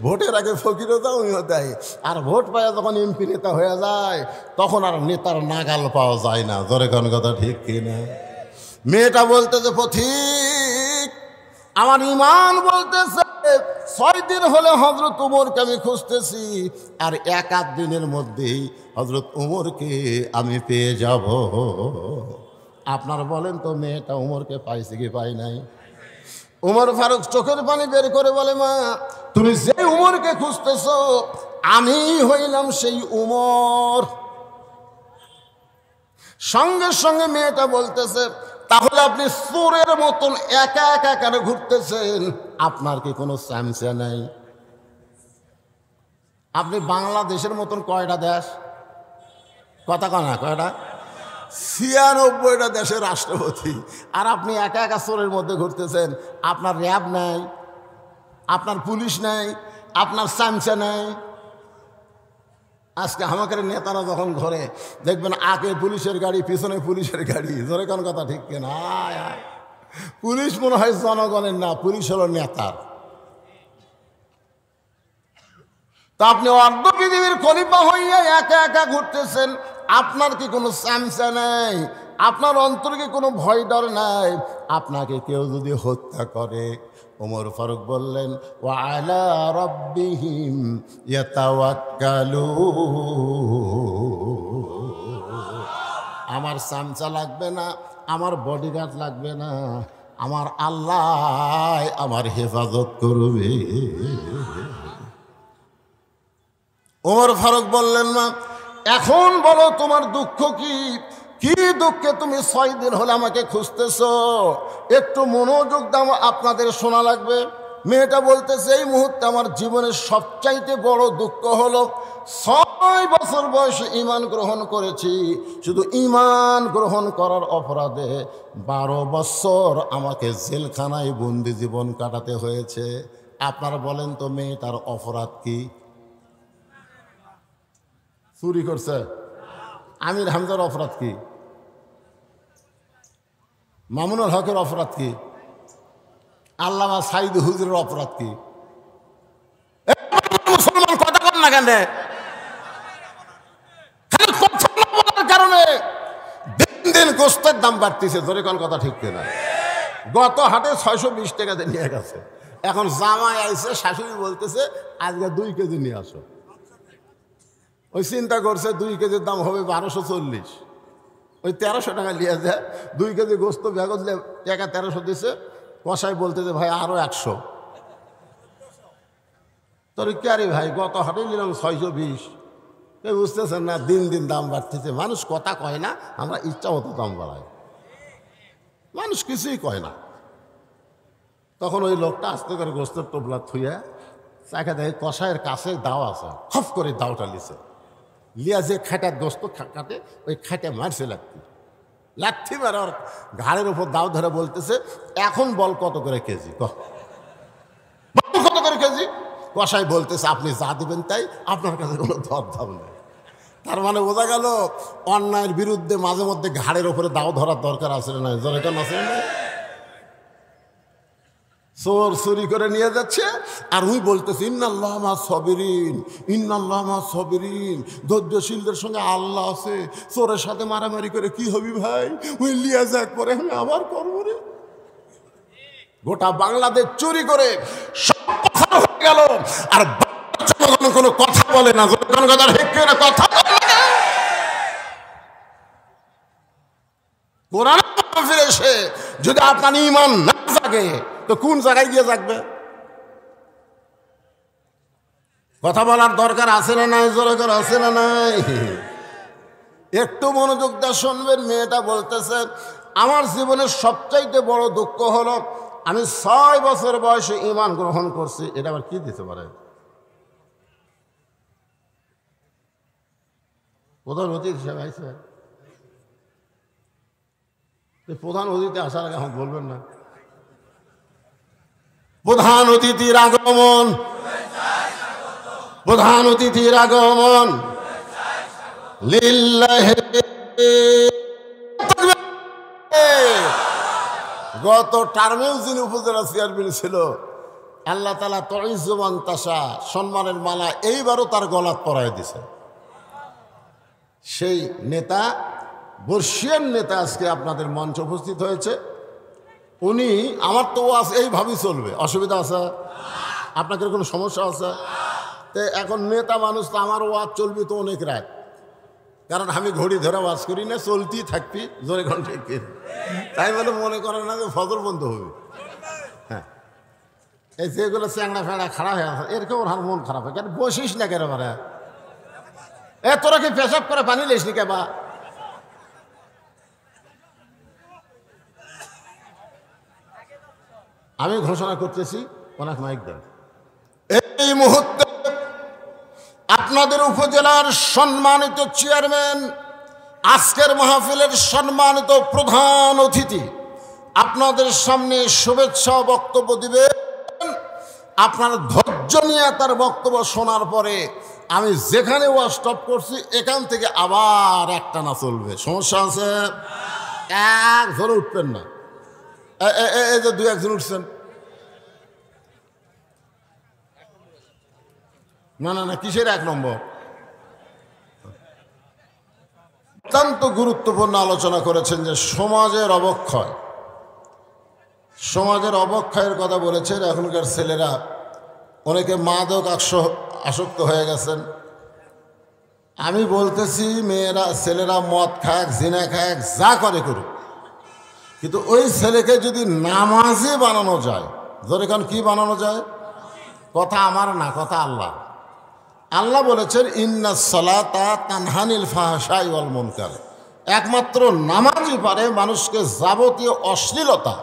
S1: ভোটের আগে ফকিরও যাও, উনিও দেয়। আর ভোট পাওয়া যখন এমপি নেতা হয়ে যায় তখন আর নেতার নাগাল পাওয়া যায় না। জোরে কোন কথা ঠিক কিনা? মেয়েটা বলতেছে, পথিক আমার ইমান বলতেছে 6 দিন হলে হযরত ওমরকে আমি খুঁজতেছি, আর 1-8 দিনের মধ্যেই হযরত ওমরকে আমি পেয়ে যাব। আপনার বলেন তো, মেয়েটা ওমরকে পাইছে কি পাই নাই? ওমর ফারুক চোখের পানি বের করে বলে, মা তুমি যে উমরকে খুঁজতেছ আমি হইলাম সেই উমর। সঙ্গে সঙ্গে মেয়েটা বলতেছে, তাহলে আপনি চোরের মতন একা একা কেন ঘুরতেছেন? আপনার কি কোনো চামচা নাই? আপনি বাংলাদেশের মতন কয়টা দেশ, কথা কনা কয়টা, 96টা দেশের রাষ্ট্রপতি, আর আপনি একা একা চোরের মধ্যে ঘুরতেছেন। আপনার র্যাব নাই, আপনার পুলিশ নাই, আপনার চামচা নাই। আজকে আমাদের নেতারা যখন ঘরে দেখবেন আগে পুলিশের গাড়ি, পিছনে পুলিশের গাড়ি, ধরে কোন কথা ঠিক কিনা? পুলিশ মনে হয় জনগণের না, পুলিশ হলো নেতার। তা আপনি অর্ধ পৃথিবীর খলিফা হইয়া একা একা ঘুরতেছেন, আপনার কি কোনো চামচা নাই? আপনার অন্তরে কি কোনো ভয় ডর নাই? আপনাকে কেউ যদি হত্যা করে, ওমর ফারুক বললেন, ওয়া আলা রাব্বিহিম ইয়াতাওয়াক্কালুন। আমার চামচা লাগবে না, আমার বডিগার্ড লাগবে না, আমার আল্লাহ আমার হেফাজত করবে। ওমর ফারুক বললেন, না এখন বলো তোমার দুঃখ কি? কি দুঃখে তুমি 6 দিন হলে আমাকে খুঁজতেছ? একটু মনোযোগ দাও, আপনাদের শোনা লাগবে। মেয়েটা বলতেছে, এই মুহূর্তে আমার জীবনের সবচাইতে বড় দুঃখ হলো 6 বছর বয়সে ঈমান গ্রহণ করেছি। শুধু ঈমান গ্রহণ করার অপরাধে 12 বছর আমাকে জেলখানায় বন্দি জীবন কাটাতে হয়েছে। আপনারা বলেন তো মেয়েটার অপরাধ কি? চুরি করছে? আমির হামজার অপরাধ কি? মামুনুল হকের অপরাধ কি? আল্লামা সাইদ হুজুরের অপরাধ কি? মুসলমান কথা বল না কেন? কারণে দিন দিন গোস্তের দাম বাড়তেছে, ধরে কোন কথা ঠিক কিনা? গত হাটে 620 টাকাতে নিয়ে গেছে, এখন জামাই আইছে, শাশুড়ি বলতেছে আজকে 2 কেজি নিয়ে আসো। ওই চিন্তা করছে 2 কেজির দাম হবে 1240, ওই 1300 টাকা নিয়ে যায়। 2 কেজি গোস্ত ব্যাগ দিলে টাকা 1300 দিছে। কষাই বলতেছে ভাই আরো 100। তোর কে রে ভাই, গত হাটে নিলাম 620। কেউ বুঝতেছেন না, দিন দিন দাম বাড়তেছে। মানুষ কথা কয় না, আমরা ইচ্ছা মতো দাম বাড়াই, মানুষ কিছুই কয় না। তখন ওই লোকটা আস্তে করে গোস্তের টোপলা থুইয়া চাকা দেখে কষাইয়ের কাছে দাও আছে, খপ করে দাওটা লিছে, লিয়া যে খাটার গোস্ত কাটে ওই খাটে মারছে লাথি মারে ওর ঘাড়ের উপর দাও ধরে বলতেছে, এখন বল কত করে কেজি, কত করে কেজি? কষাই বলতেছে আপনি যা দিবেন তাই, আপনার কাছে কোনো দরদাম নেই। তার মানে বোঝা গেল অন্যায়ের বিরুদ্ধে মাঝে মধ্যে ঘাড়ের উপরে দাও ধরার দরকার আছে না? যেরকম আছে না, চোর চুরি করে নিয়ে যাচ্ছে আর উনি বলতেছে ইন্নাল্লাহ মা সবিরিন, ইন্নাল্লাহ মা সবিরিন, ধৈর্যশীলদের সঙ্গে আল্লাহ আছে। চোরের সাথে মারামারি করে কি হবি ভাই, ওই লিয়া যাক পরে আমি আবার করবো রে। গোটা বাংলাদেশ চুরি করে সব কথা হয়ে গেল, আর কোনো কথা বলে না। কথা কোরআন ফিরে এসে যদি আপনার ঈমান না জাগে তো কোন জায়গায় গিয়ে জাগবে? কথা বলার দরকার আছে না নাই? দরকার আছে না নাই? একটু মনোযোগ দিয়ে শুনবেন। মেয়েটা বলতেছে আমার জীবনের সবচাইতে বড় দুঃখ হলো আমি 6 বছর বয়সে ঈমান গ্রহণ করছি। এটা আবার কি দিতে পারে? প্রধান অতিথি হিসেবে আইসে, প্রধান অতিথি আসার আগে এখন বলবেন না প্রধান অতিথির আগমন, প্রধান অতিথির আগমন লিল্লাহি। গত টার্মেও যিনি উপজেলা চেয়ারম্যান ছিল, আল্লাহ তাআলা তুইজ্জুমান তাশা, সম্মানের মালা এইবারও তার গলাত পরায় দিছে। সেই নেতা, বর্ষিয়ান নেতা আজকে আপনাদের মঞ্চে উপস্থিত হয়েছে। উনি আমার তো ওয়াজ এইভাবেই চলবে, অসুবিধা আছে? আপনাদের কোনো সমস্যা আছে? তো এখন নেতা মানুষ তো আমার ওয়াজ চলবে তো অনেক রাত, কারণ আমি ঘড়ি ধরে ওয়াজ করি না, চলতেই থাকবি জোরে ঘন্টা। তাই বলে মনে করেন না যে ফজর বন্ধ হবে। হ্যাঁ, এই যেগুলো চ্যাংড়া ফেঁড়া খারাপ হয়ে আছে এরকম ওর মন খারাপ হয় কেন বসিস না কেন বারে তোরা কি পেশাব করে পানি লিস নি কেবা আমি ঘোষণা করতেছি অনেক মাইক দেন এই মুহূর্তে আপনাদের উপজেলার সম্মানিত চেয়ারম্যান আজকের মাহফিলের সম্মানিত প্রধান অতিথি আপনাদের সামনে শুভেচ্ছা বক্তব্য দিবেন আপনার ধৈর্য নিয়ে তার বক্তব্য শোনার পরে আমি যেখানে ওয়াজ স্টপ করছি এখান থেকে আবার একটা না চলবে সমস্যা আছে এক ধরে উঠবেন না এই যে দুই একজন উঠছেন না না না কিসের এক নম্বর অত্যন্ত গুরুত্বপূর্ণ আলোচনা করেছেন যে সমাজের অবক্ষয়ের কথা বলেছেন এখনকার ছেলেরা অনেকে মাদক আসক্ত হয়ে গেছেন আমি বলতেছি ছেলেরা মদ খাক জিনা খাক যা করে করুক কিন্তু ওই ছেলেকে যদি নামাজি বানানো যায় যেরকম কি বানানো যায় কথা আমার না কথা আল্লাহ বলেছেন ইন্নাস সালাতা তানহানিল ফাহশাই ওয়াল মুনকার একমাত্র নামাজই পারে মানুষকে যাবতীয় অশ্লীলতা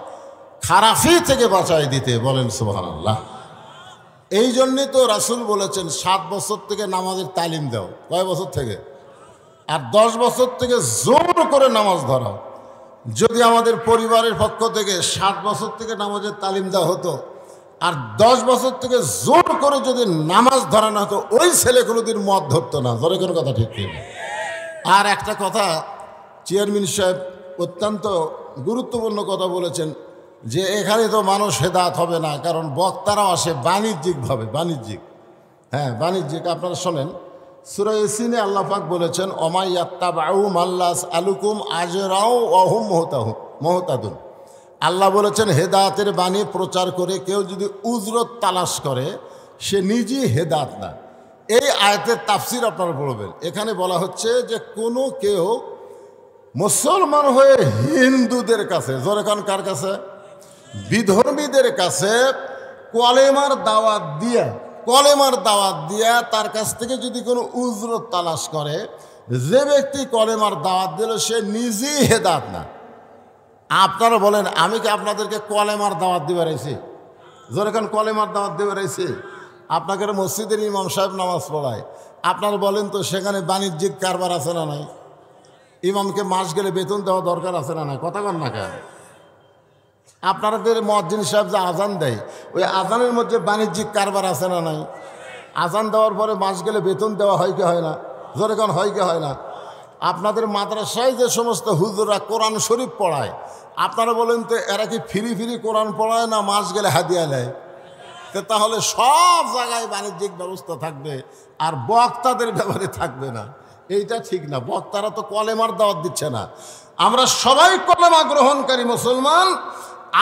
S1: খারাপি থেকে বাঁচাই দিতে বলেন সুবহানাল্লাহ এই জন্যই তো রাসূল বলেছেন 7 বছর থেকে নামাজের তালিম দাও কয় বছর থেকে আর 10 বছর থেকে জোর করে নামাজ ধরাও যদি আমাদের পরিবারের পক্ষ থেকে 7 বছর থেকে নামাজের তালিম দেওয়া হতো আর 10 বছর থেকে জোর করে যদি নামাজ ধরানো হতো ওই ছেলে কোনোদিন মদ ধরতো না ধরে কোনো কথা ঠিক কিনা আর একটা কথা চেয়ারম্যান সাহেব অত্যন্ত গুরুত্বপূর্ণ কথা বলেছেন যে এখানে তো মানুষ হেদায়েত হবে না কারণ বক্তারাও আসে বাণিজ্যিকভাবে বাণিজ্যিক আপনারা শোনেন সূরা ইয়াসিনে আল্লাহ পাক বলেছেন অমাইয়াত্তাবাউ মাল্লাস আলুকুম আজরাও ওয়াহুম মুহতাদুন আল্লাহ বলেছেন হেদায়েতের বাণী প্রচার করে কেউ যদি উজরত তালাশ করে সে নিজেই হেদায়েত না এই আয়াতের তাফসীর আপনারা পড়বেন এখানে বলা হচ্ছে যে কোনো কেউ মুসলমান হয়ে হিন্দুদের কাছে জোরেখান কার কাছে বিধর্মীদের কাছে কলেমার দাওয়াত দিয়া তার কাছ থেকে যদি কোনো উজরত তালাশ করে যে ব্যক্তি কলেমার দাওয়াত দিল সে নিজেই হেদায়েত না আপনারা বলেন আমি কি আপনাদেরকে কলেমার দাওয়াত দিবে রাইছি যেরকম কলেমার দাওয়াত দিবে রাইছি আপনাকে মসজিদের ইমাম সাহেব নামাজ পড়ায় আপনারা বলেন তো সেখানে বাণিজ্যিক কারবার আছে না নাই ইমামকে মাস গেলে বেতন দেওয়া দরকার আছে না নাই কথা কন না কেন আপনাদের মুয়াজ্জিন সাহেব যে আজান দেয় ওই আজানের মধ্যে বাণিজ্যিক কারবার আছে না নাই আজান দেওয়ার পরে মাস গেলে বেতন দেওয়া হয় কি হয় না যেরকম হয় কি হয় না আপনাদের মাদ্রাসায় যে সমস্ত হুজুররা কোরআন শরীফ পড়ায় আপনারা বলেন তো এরা কি ফ্রি কোরআন পড়ায় না মাস গেলে হাদিয়া নেয় তাহলে সব জায়গায় বাণিজ্যিক ব্যবস্থা থাকবে আর বক্তাদের ব্যাপারে থাকবে না এইটা ঠিক না বক্তারা তো কলেমার দাওয়াত দিচ্ছে না আমরা সবাই কলেমা গ্রহণকারী মুসলমান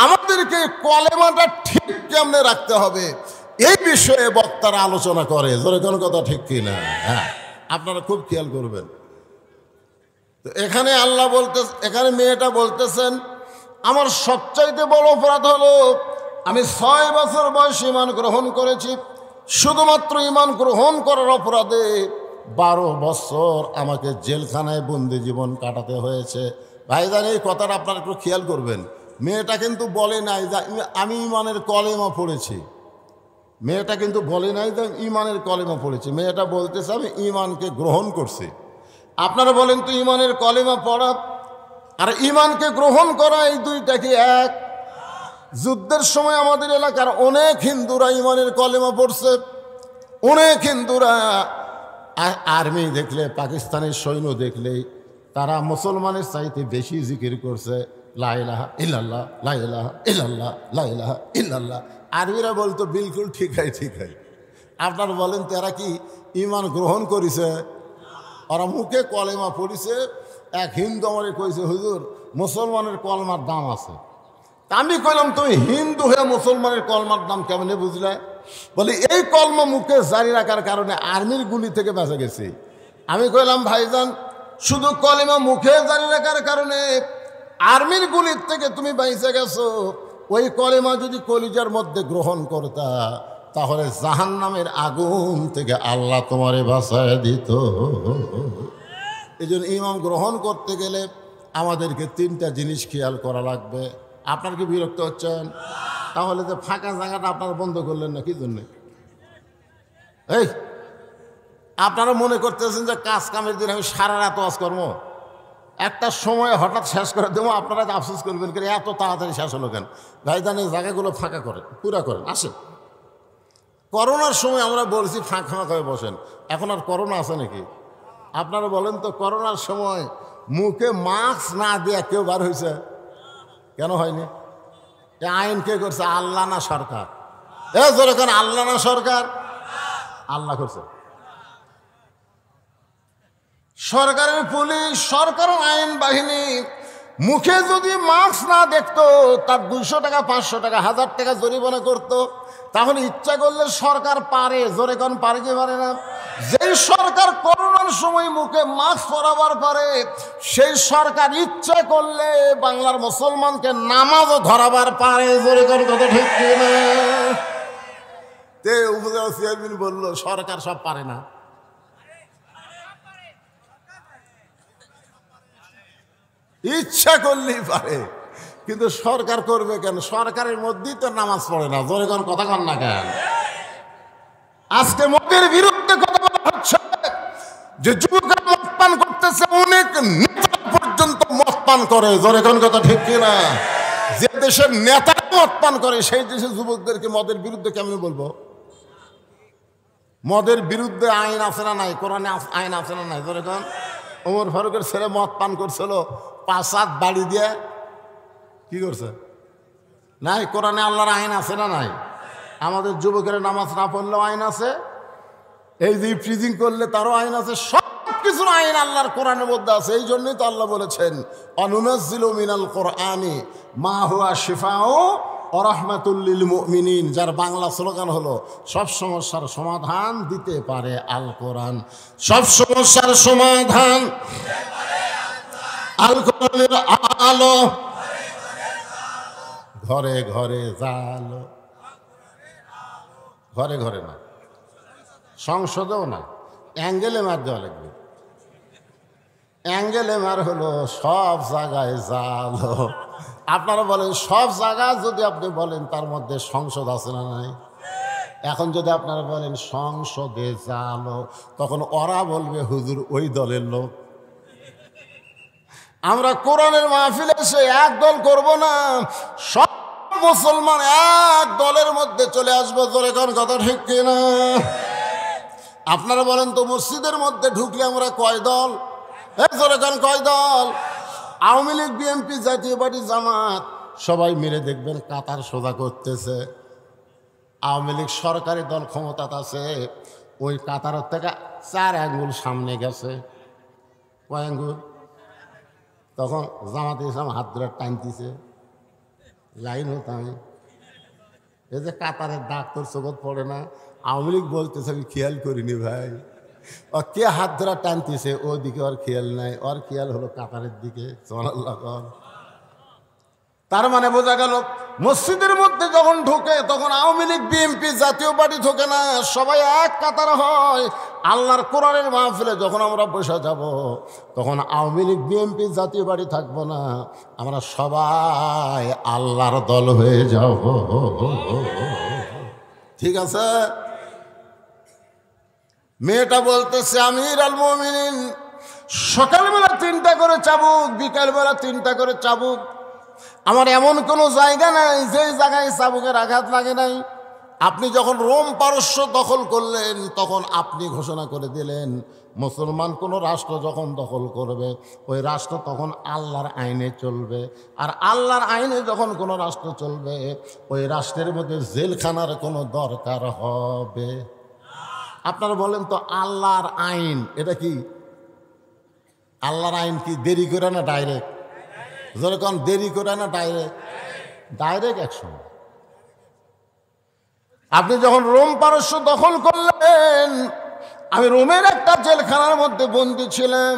S1: আমাদেরকে কলেমাটা ঠিক কেমনে রাখতে হবে এই বিষয়ে বক্তারা আলোচনা করে জোরে কোনো কথা ঠিক কিনা হ্যাঁ আপনারা খুব খেয়াল করবেন তো এখানে এখানে মেয়েটা বলতেছেন আমার সবচাইতে বড় অপরাধ হলো আমি 6 বছর বয়সে ঈমান গ্রহণ করেছি শুধুমাত্র ঈমান গ্রহণ করার অপরাধে 12 বছর আমাকে জেলখানায় বন্দি জীবন কাটাতে হয়েছে ভাইজান এই কথাটা আপনারা একটু খেয়াল করবেন মেয়েটা কিন্তু বলে নাই যে আমি ঈমানের কলেমা পড়েছি মেয়েটা কিন্তু বলে নাই যে ঈমানের কলেমা পড়েছি মেয়েটা বলতেছে আমি ঈমানকে গ্রহণ করছি আপনারা বলেন তো ঈমানের কলেমা পড়া আর ঈমানকে গ্রহণ করা এই দুইটা কি এক যুদ্ধের সময় আমাদের এলাকার অনেক হিন্দুরা ঈমানের কলেমা পড়ছে অনেক হিন্দুরা আর্মি দেখলে পাকিস্তানের সৈন্য দেখলেই তারা মুসলমানের চাইতে বেশি জিকির করছে লা ইলাহা ইল্লাল্লাহ লা ইলাহা ইল্লাল্লাহ লা ইলাহা ইল্লাল্লাহ আরবিরা বলতো বিলকুল ঠিক হয় আপনারা বলেন তো এরা কি ঈমান গ্রহণ করেছে ওরা মুখে কলেমা পড়িছে এক হিন্দু আমারে কইছে হুজুর মুসলমানের কলমার দাম আছে তা আমি কইলাম তুমি হিন্দু হয়ে মুসলমানের কলমার দাম কেমনে বুঝলে বলি এই কলমা মুখে জারি রাখার কারণে আর্মির গুলি থেকে বেঁচে গেছে আমি কইলাম ভাইজান শুধু কলেমা মুখে জারি রাখার কারণে আর্মির গুলির থেকে তুমি বেঁচে গেছো ওই কলেমা যদি কলিজার মধ্যে গ্রহণ করতা তাহলে জাহান্নামের আগুন থেকে আল্লাহ তোমারে বাঁচায় দিত। এই জন্য ইমাম গ্রহণ করতে গেলে আমাদেরকে তিনটা জিনিস খেয়াল করা লাগবে। আপনার কি বিরক্ত হচ্ছেন? তাহলে যে ফাঁকা জায়গাটা আপনারা বন্ধ করলেন না কি জন্যে? এই আপনারা মনে করতেছেন যে কাজ কামের দিন আমি সারা রাত ওয়াজ করবো, একটা সময় হঠাৎ শেষ করে দেবো, আপনারা আফসোস করবেন কেন এত তাড়াতাড়ি শেষ হলো কেন? ভাইজান এই জায়গাগুলো ফাঁকা করেন, পুরা করেন। আসেন, করোনার সময় আমরা বলছি ফাঁকা ফাঁকা হয়ে বসেন, এখন আর করোনা আছে নাকি? আপনারা বলেন তো, করোনার সময় মুখে মাস্ক না দিয়ে কেউ বার হয়েছে? কেন হয়নি? এ আইন কে করছে? আল্লাহ না সরকার? এ জোরে কেন, আল্লাহ না সরকার? আল্লাহ করছে। সরকারের পুলিশ, সরকারের আইন বাহিনী মুখে যদি মাস্ক না দেখতো তার 200 টাকা 500 টাকা 1000 টাকা জরিমানা করতো। তাহলে ইচ্ছা করলে সরকার পারে, জোরে কোন পারে কি পারে না? যেই সরকার করোনার সময় মুখে মাস্ক পরাবার পারে সেই সরকার ইচ্ছা করলে বাংলার মুসলমানকে নামাজও ধরাবার পারে, জোরে কোন কথা ঠিক কিনা? তে উপজেলা চেয়ারম্যান বললো সরকার সব পারে না। ইচ্ছা করলেই পারে, কিন্তু সরকার করবে কেন? সরকারের মধ্যেই তো নামাজ পড়ে না, জোরে কোন কথা কন না কেন? আজকে মদের বিরুদ্ধে কথা বলা হচ্ছে যে যুবকরা মদ পান করতেছে, অনেক নেতা পর্যন্ত মদ পান করে, জোরে কোন কথা ঠিক কিনা? যে দেশের নেতারা মদ পান করে সেই দেশের যুবকদেরকে মদের বিরুদ্ধে কেমন বলবো? মদের বিরুদ্ধে আইন আছে না নাই? কোরআনে আইন আছে না নাই? জোরে কোন। ওমর ফারুকের ছেলে মদ পান করছিল, 5 হাত বাড়ি দিয়ে কি করছে? নাই, কোরআনে আল্লাহর আইন আছে না নাই? আমাদের যুবকের নামাজ না পড়লেও আইন আছে, এই যে ফ্রিজিং করলে তারও আইন আছে, সব কিছুর আইন আল্লাহর কোরআনের মধ্যে আছে। এই জন্যই তো আল্লাহ বলেছেন অনুনাজ্জিলু মিনাল কোরআনি মা হুয়া শিফাউ ওয়া রাহমাতুল লিল মুমিনিন। যার বাংলা স্লোগান হলো সব সমস্যার সমাধান দিতে পারে আল কোরআন। সব সমস্যার সমাধান আল কোরআনের আলো, ঘরে ঘরে জালো, ঘরে ঘরে না, সংসদেও না, অ্যাঙ্গেলে মার দেওয়া লাগবে। অ্যাঙ্গেলে মার হলো সব জায়গায় জালো। আপনারা বলেন সব জায়গায় যদি আপনি বলেন তার মধ্যে সংসদ আছে না নাই? এখন যদি আপনারা বলেন সংসদে জালো, তখন ওরা বলবে হুজুর ওই দলের লোক। আমরা কোরআনের মাহফিলে এসে এক দল করব না, সব মুসলমান এক দলের মধ্যে চলে আসবো, জোরে কোন কথা ঠিক কিনা? আপনারা বলেন তো মসজিদের মধ্যে ঢুকলে আমরা কয় দল? জোরে কোন কয় দল? আওয়ামী লীগ, বিএনপি, জাতীয় পার্টি, জামাত সবাই মিলে দেখবেন কাতার সোজা করতেছে। আওয়ামী লীগ সরকারি দল ক্ষমতাতে আছে, ওই কাতারের থেকে 4 আঙ্গুল সামনে গেছে। কয় আঙ্গুল? তখন জামাতে ইসলাম হাত ধরে টানতেছে, লাইন হতাম। এই যে কাতারের দাগ তোর চোখত পড়ে না? আওয়ামী লীগ বলতেছে আমি খেয়াল করিনি ভাই, ও কে হাত ধরা টানতেছে ওদিকে ওর খেয়াল নাই, ওর খেয়াল হলো কাতারের দিকে। সুবহানাল্লাহ। তার মানে বোঝা গেল মসজিদের মধ্যে যখন ঢোকে তখন আওয়ামী লীগ, বিএনপি, জাতীয় পার্টি ঢোকে না, সবাই এক কাতার হয়। আল্লাহর কোরআনের মাহফিলে যখন আমরা বসে যাব তখন আওয়ামী লীগ, বিএনপি, জাতীয় পার্টি থাকবো না, আমরা সবাই আল্লাহর দল হয়ে যাব। ঠিক আছে? মেয়েটা বলতেছে আমির আল মুমিনিন, সকালবেলা 3টা করে চাবুক, বিকালবেলা 3টা করে চাবুক, আমার এমন কোনো জায়গা নাই যেই জায়গায় চাবুকের আঘাত লাগে নাই। আপনি যখন রোম পারস্য দখল করলেন তখন আপনি ঘোষণা করে দিলেন মুসলমান কোনো রাষ্ট্র যখন দখল করবে ওই রাষ্ট্র তখন আল্লাহর আইনে চলবে, আর আল্লাহর আইনে যখন কোনো রাষ্ট্র চলবে ওই রাষ্ট্রের মধ্যে জেলখানার কোনো দরকার হবে। আপনারা বলেন তো আল্লাহর আইন এটা কি? আল্লাহর আইন কি দেরি করে না ডাইরেক্ট? যেরকম দেরি করে না ডাইরেক্ট? ডাইরেক্ট একসময়। আপনি যখন রোম পারস্য দখল করলেন আমি রোমের একটা জেলখানার মধ্যে বন্দী ছিলাম,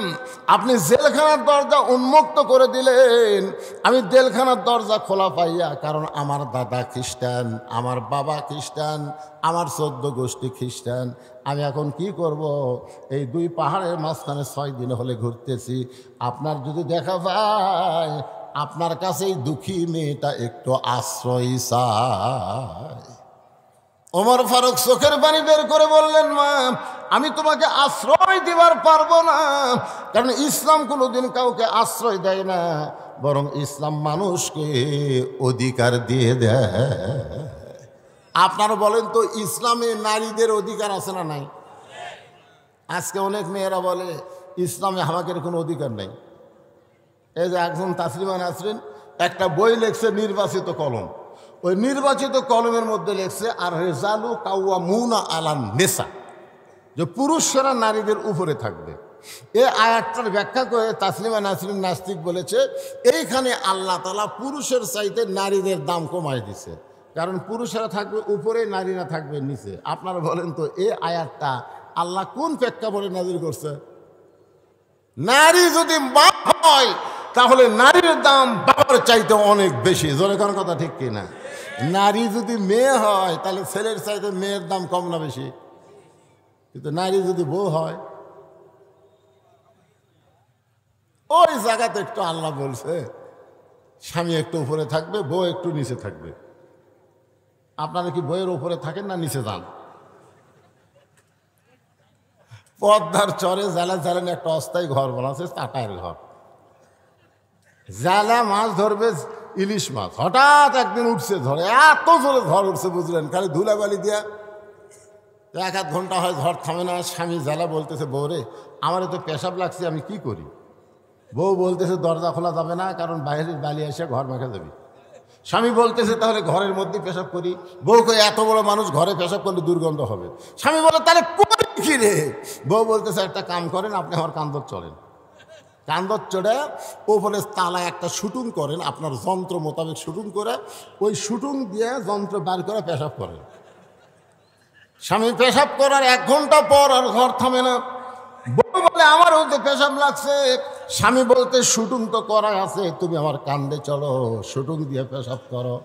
S1: আপনি জেলখানার দরজা উন্মুক্ত করে দিলেন। আমি জেলখানার দরজা খোলা পাইয়া, কারণ আমার দাদা খ্রিস্টান, আমার বাবা খ্রিস্টান, আমার 14 গোষ্ঠী খ্রিস্টান। আমি এখন কি করব? এই দুই পাহাড়ের মাঝখানে 6 দিন হলে ঘুরতেছি। আপনার যদি দেখা যায়, আপনার কাছে এই দুঃখী মেয়েটা একটু আশ্রয় চায়। ওমর ফারুক চোখের পানি বের করে বললেন, মা, আমি তোমাকে আশ্রয় দিবার পারবো না, কারণ ইসলাম কোনোদিন কাউকে আশ্রয় দেয় না, বরং ইসলাম মানুষকে অধিকার দিয়ে দেয়। আপনারা বলেন তো, ইসলামে নারীদের অধিকার আছে না নাই? আজকে অনেক মেয়েরা বলে ইসলামে আমাদের কোনো অধিকার নেই। এই যে একজন তাসলিমা নাসরিন একটা বই লেখছে, নির্বাচিত কলম। ওই নির্বাচিত কলমের মধ্যে লেখছে, আর রেজালু কাওয়ামুনা আলান নেসা, যে পুরুষরা নারীদের উপরে থাকবে। এই আয়াতটার ব্যাখ্যা করে তাসলিমা নাসরিন নাস্তিক বলেছে, এইখানে আল্লাহ তাআলা পুরুষের চাইতে নারীদের দাম কমায় দিছে, কারণ পুরুষেরা থাকবে উপরে, নারীরা থাকবে নিচে। আপনারা বলেন তো, এই আয়াতটা আল্লাহ কোন প্রেক্ষাপটে নাজিল করছে? নারী যদি বাপ হয় তাহলে নারীর দাম বাবার চাইতে অনেক বেশি। জোরে কোন কথা ঠিক কিনা? নারী যদি মেয়ে হয় তাহলে ছেলের চাইতে মেয়ের দাম কম না বেশি? কিন্তু নারী যদি বউ হয়, ওই জায়গাতে একটু আল্লাহ বলছে স্বামী একটু উপরে থাকবে, বউ একটু নিচে থাকবে। আপনারা কি বইয়ের উপরে থাকেন না নিচে যান? পদ্মার চরে জেলা জেলেন একটা অস্থায়ী ঘর বানাচ্ছে, টাটায়ের ঘর। জেলা মাছ ধরবে, ইলিশ মাছ, হঠাৎ একদিন উঠছে ঝড়ে, এত জোরে ঝড় উঠছে বুঝলেন, খালি ধুলাবালি দিয়া 1-1 ঘন্টা হয় ঝড় থামে না। স্বামী জেলা বলতেছে, বউ রে, আমারও তো পেশাব লাগছে, আমি কি করি? বউ বলতেছে, দরজা খোলা যাবে না, কারণ বাইরের বালি এসে ঘর মাখা যাবে। স্বামী বলতেছে, তাহলে ঘরের মধ্যে পেশাব করি। বউ কই, এত বড় মানুষ ঘরে পেশাব করলে দুর্গন্ধ হবে। স্বামী বলে, তাহলে করি কি রে? বউ বলতেছে, একটা কাম করেন, আপনি আমার কান্দর চলেন, কান্দর চড়ে ওপরে তালায় একটা শুটিং করেন, আপনার যন্ত্র মোতাবেক শুটিং করে, ওই শুটিং দিয়ে যন্ত্র বার করে পেশাব করেন। স্বামী পেশাব করার 1 ঘন্টা পর আর ঘর থামে না। বউ বলে, আমারও তো পেশাব লাগছে। স্বামী বলতে, শুটিং তো করা আছে, তুমি আমার কান্দে চলো, শুটিং দিয়ে পেশাব করো।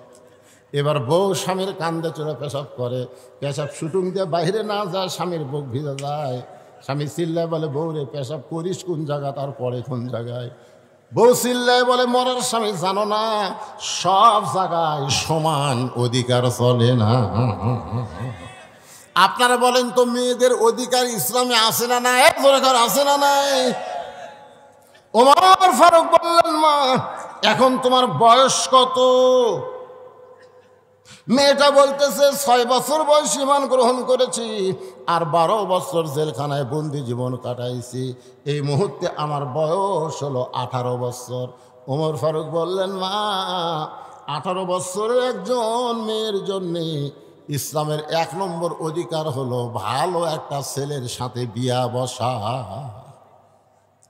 S1: এবার বউ স্বামীর কান্দে চড়ে পেশাব করে, পেশাব শুটিং দিয়ে বাইরে না যায়, স্বামীর বুক ভিজে যায়। স্বামী চিল্লায় বলে, বউ রে, পেশাব করিস কোন জায়গা, তারপরে কোন জায়গায়? বউ চিল্লায় বলে, মরার স্বামী জানো না, সব জায়গায় সমান অধিকার চলে না। আপনারা বলেন তো, মেয়েদের অধিকার ইসলামে আছে না নাই? দরকার আছে না নাই? ওমর ফারুক বললেন, মা, এখন তোমার বয়স কত? মেয়েটা বলতেছে, 6 বছর বয়সে ঈমান গ্রহণ করেছি, আর 12 বছর জেলখানায় বন্দি জীবন কাটাইছি। এই মুহূর্তে আমার বয়স হলো 18 বছর। ওমর ফারুক বললেন, মা, 18 বছরের একজন মেয়ের জন্যে ইসলামের 1 নম্বর অধিকার হলো ভালো একটা ছেলের সাথে বিয়া বসা।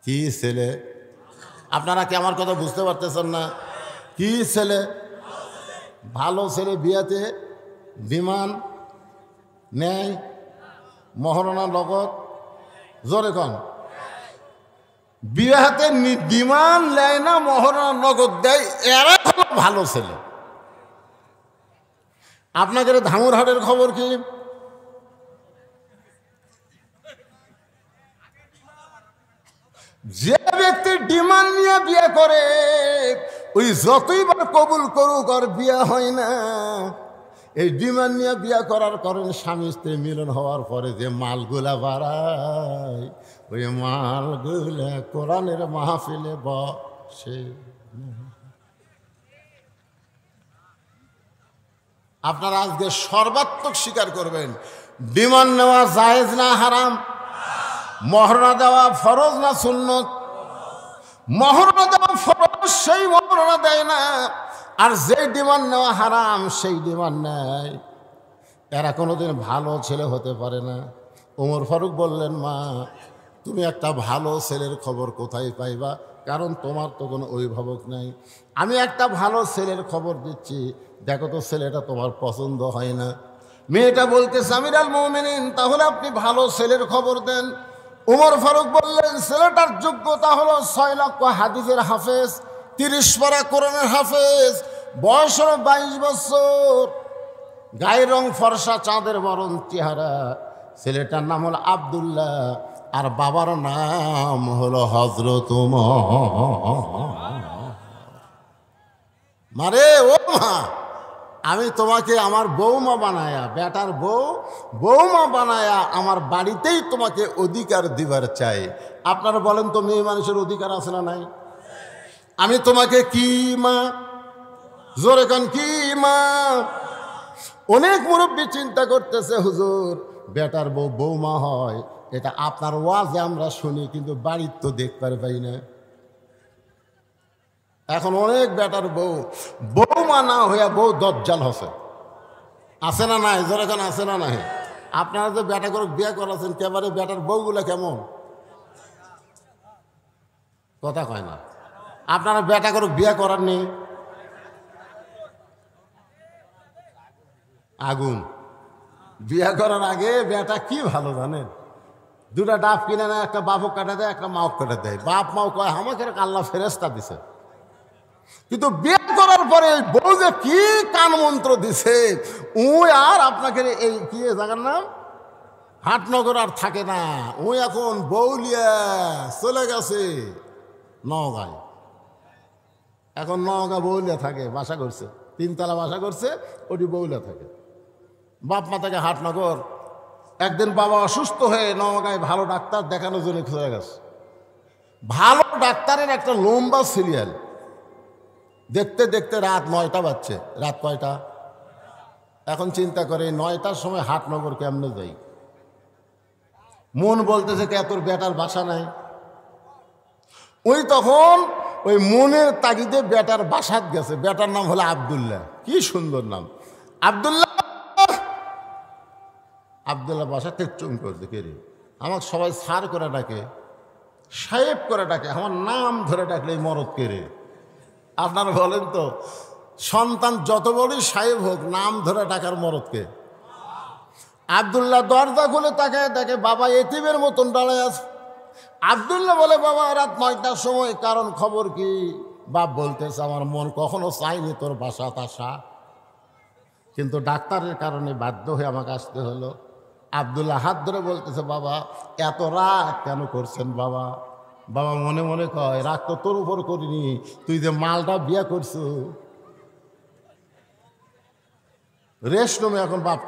S1: কি ছেলে? আপনারা কি আমার কথা বুঝতে পারতেছেন না? কি ছেলে? ভালো ছেলে। বিয়াতে বিমান নেয়, মহারণা লগত। জোরে কন। বিয়াতে বিমান নেয় না, মহারণা নগদ দেয়, এরা হলো ভালো ছেলে। আপনাদের ধামুরহাটের খবর কি? যে ব্যক্তি ডিমান্ড নিয়ে বিয়ে করে, ওই যতইবার কবুল করুক আর বিয়ে হয় না। এই ডিমান্ড নিয়ে বিয়ে করার কারণে স্বামী স্ত্রী মিলন হওয়ার পরে যে মালগুলা বাড়ায়, ওই মালগুলা কোরআনের মাহফিলে বসে। আপনারা আজকে সর্বাত্মক স্বীকার করবেন, ডিমান্ড নেওয়া জায়েজ না হারাম? মহরনা দেওয়া ফরজ না সুন্নত? মহরনা দেওয়া ফরজ, সেই মহরনা দেয় না। আর যেই ডিমান্ড নেওয়া হারাম, সেই ডিমান্ড নেয়। এরা কোনোদিন ভালো ছেলে হতে পারে না। ওমর ফারুক বললেন, মা, তুমি একটা ভালো ছেলের খবর কোথায় পাইবা? কারণ তোমার তো কোনো অভিভাবক নাই। আমি একটা ভালো ছেলের খবর দিচ্ছি, দেখো তো ছেলেটা তোমার পছন্দ হয় না। মেয়েটা বলতেছে আমিরুল মুমিনিন, তাহলে আপনি ভালো ছেলের খবর দেন। উমর ফারুক বললেন, ছেলেটার যোগ্যতা হলো 6 লক্ষ হাদিসের হাফেজ, 30 পারা কোরআনের হাফেজ, বয়স হলো 22 বছর, গায়ের রং ফর্সা, চাঁদের বরণ চেহারা। ছেলেটার নাম হলো আব্দুল্লাহ, আর বাবার নাম হলো হযরত মারে ও মা, আমি তোমাকে আমার বৌমা বানায়া, বেটার বৌমা বানায়া আমার বাড়িতেই তোমাকে অধিকার দিবার চাই। আপনারা বলেন তো, মেয়ে মানুষের অধিকার আছে না নাই? আমি তোমাকে কি মা, জোরে কান কি মা। অনেক মুরব্বী চিন্তা করতেছে, হুজুর বেটার বৌমা হয়, এটা আপনার ওয়াজে আমরা শুনি, কিন্তু বাড়ির তো দেখতে পাই না। এখন অনেক বেটার বৌমা না হইয়া বউ দজ্জাল হসে, আছে না নাই? জোরে কান আছে না নাই? আপনারা যে বেটা করে বিয়ে করাছেন, কেবারে বেটার বউগুলা কেমন? কথা কয় না। আপনারা বেটা করে বিয়ে করাননি? আগুন। বিয়ে করার আগে বেটা কি ভালো জানেন, দুটা ডাব কিনে নেয়, একটা বাপক কাটা দেয়, একটা মাও কাটা দেয়। বাপ মাও কয় আমাকে আল্লাহ ফেরেস্তা দিছে। কিন্তু বিয়ে করার পরে বউ যে কি কান মন্ত্র দিছে, আর আপনাকে এই কি জায়গার নাম হাটনগর আর থাকে না, এখন বউলিয়া চলে গেছে নওগাঁয়। এখন নওগাঁ বউলিয়া থাকে, বাসা করছে, 3 তলা বাসা করছে, ওটি বউলিয়া থাকে। বাপ মা থাকে হাটনগর। একদিন বাবা অসুস্থ হয়ে নওগাঁয় ভালো ডাক্তার দেখানোর জন্য চলে গেছে। ভালো ডাক্তারের একটা লম্বা সিরিয়াল, দেখতে দেখতে রাত 9টা বাজছে। রাত কয়টা? এখন চিন্তা করে 9টার সময় হাটনগর কেমনে যাই। মন বলতেছে কে তোর বেটার বাসা নাই। তখন ওই মনের তাগিদে বেটার বাসাত গেছে। বেটার নাম হলো আব্দুল্লাহ, কি সুন্দর নাম, আব্দুল্লাহ। আব্দুল্লাহ বাসা তেচুম করছে, কে রে? আমাকে সবাই সার করে ডাকে, সাহেব করে ডাকে, আমার নাম ধরে ডাকলে এই মরদ কে রে? আপনারা বলেন তো, সন্তান যত বড়ই সাহেব হোক, নাম ধরে ডাকার মরদকে? আব্দুল্লাহ দরজা খুলে তাকায় দেখে বাবা এতিমের মতন দাঁড়ায় আছে। আব্দুল্লাহ বলে, বাবা রাত 9টার সময়, কারণ খবর কি? বাপ বলতেছে, আমার মন কখনো চাইনি তোর বাসাত আসা, কিন্তু ডাক্তারের কারণে বাধ্য হয়ে আমাকে আসতে হলো। আব্দুল্লাহ হাত ধরে বলতেছে, বাবা এত রাগ কেন করছেন বাবা? বাবা মনে মনে কয়, রাগ তো তোর উপর করিনি, তুই যে মালটা বিয়ে করছো। রেস্ট রুমে এখন বাপকে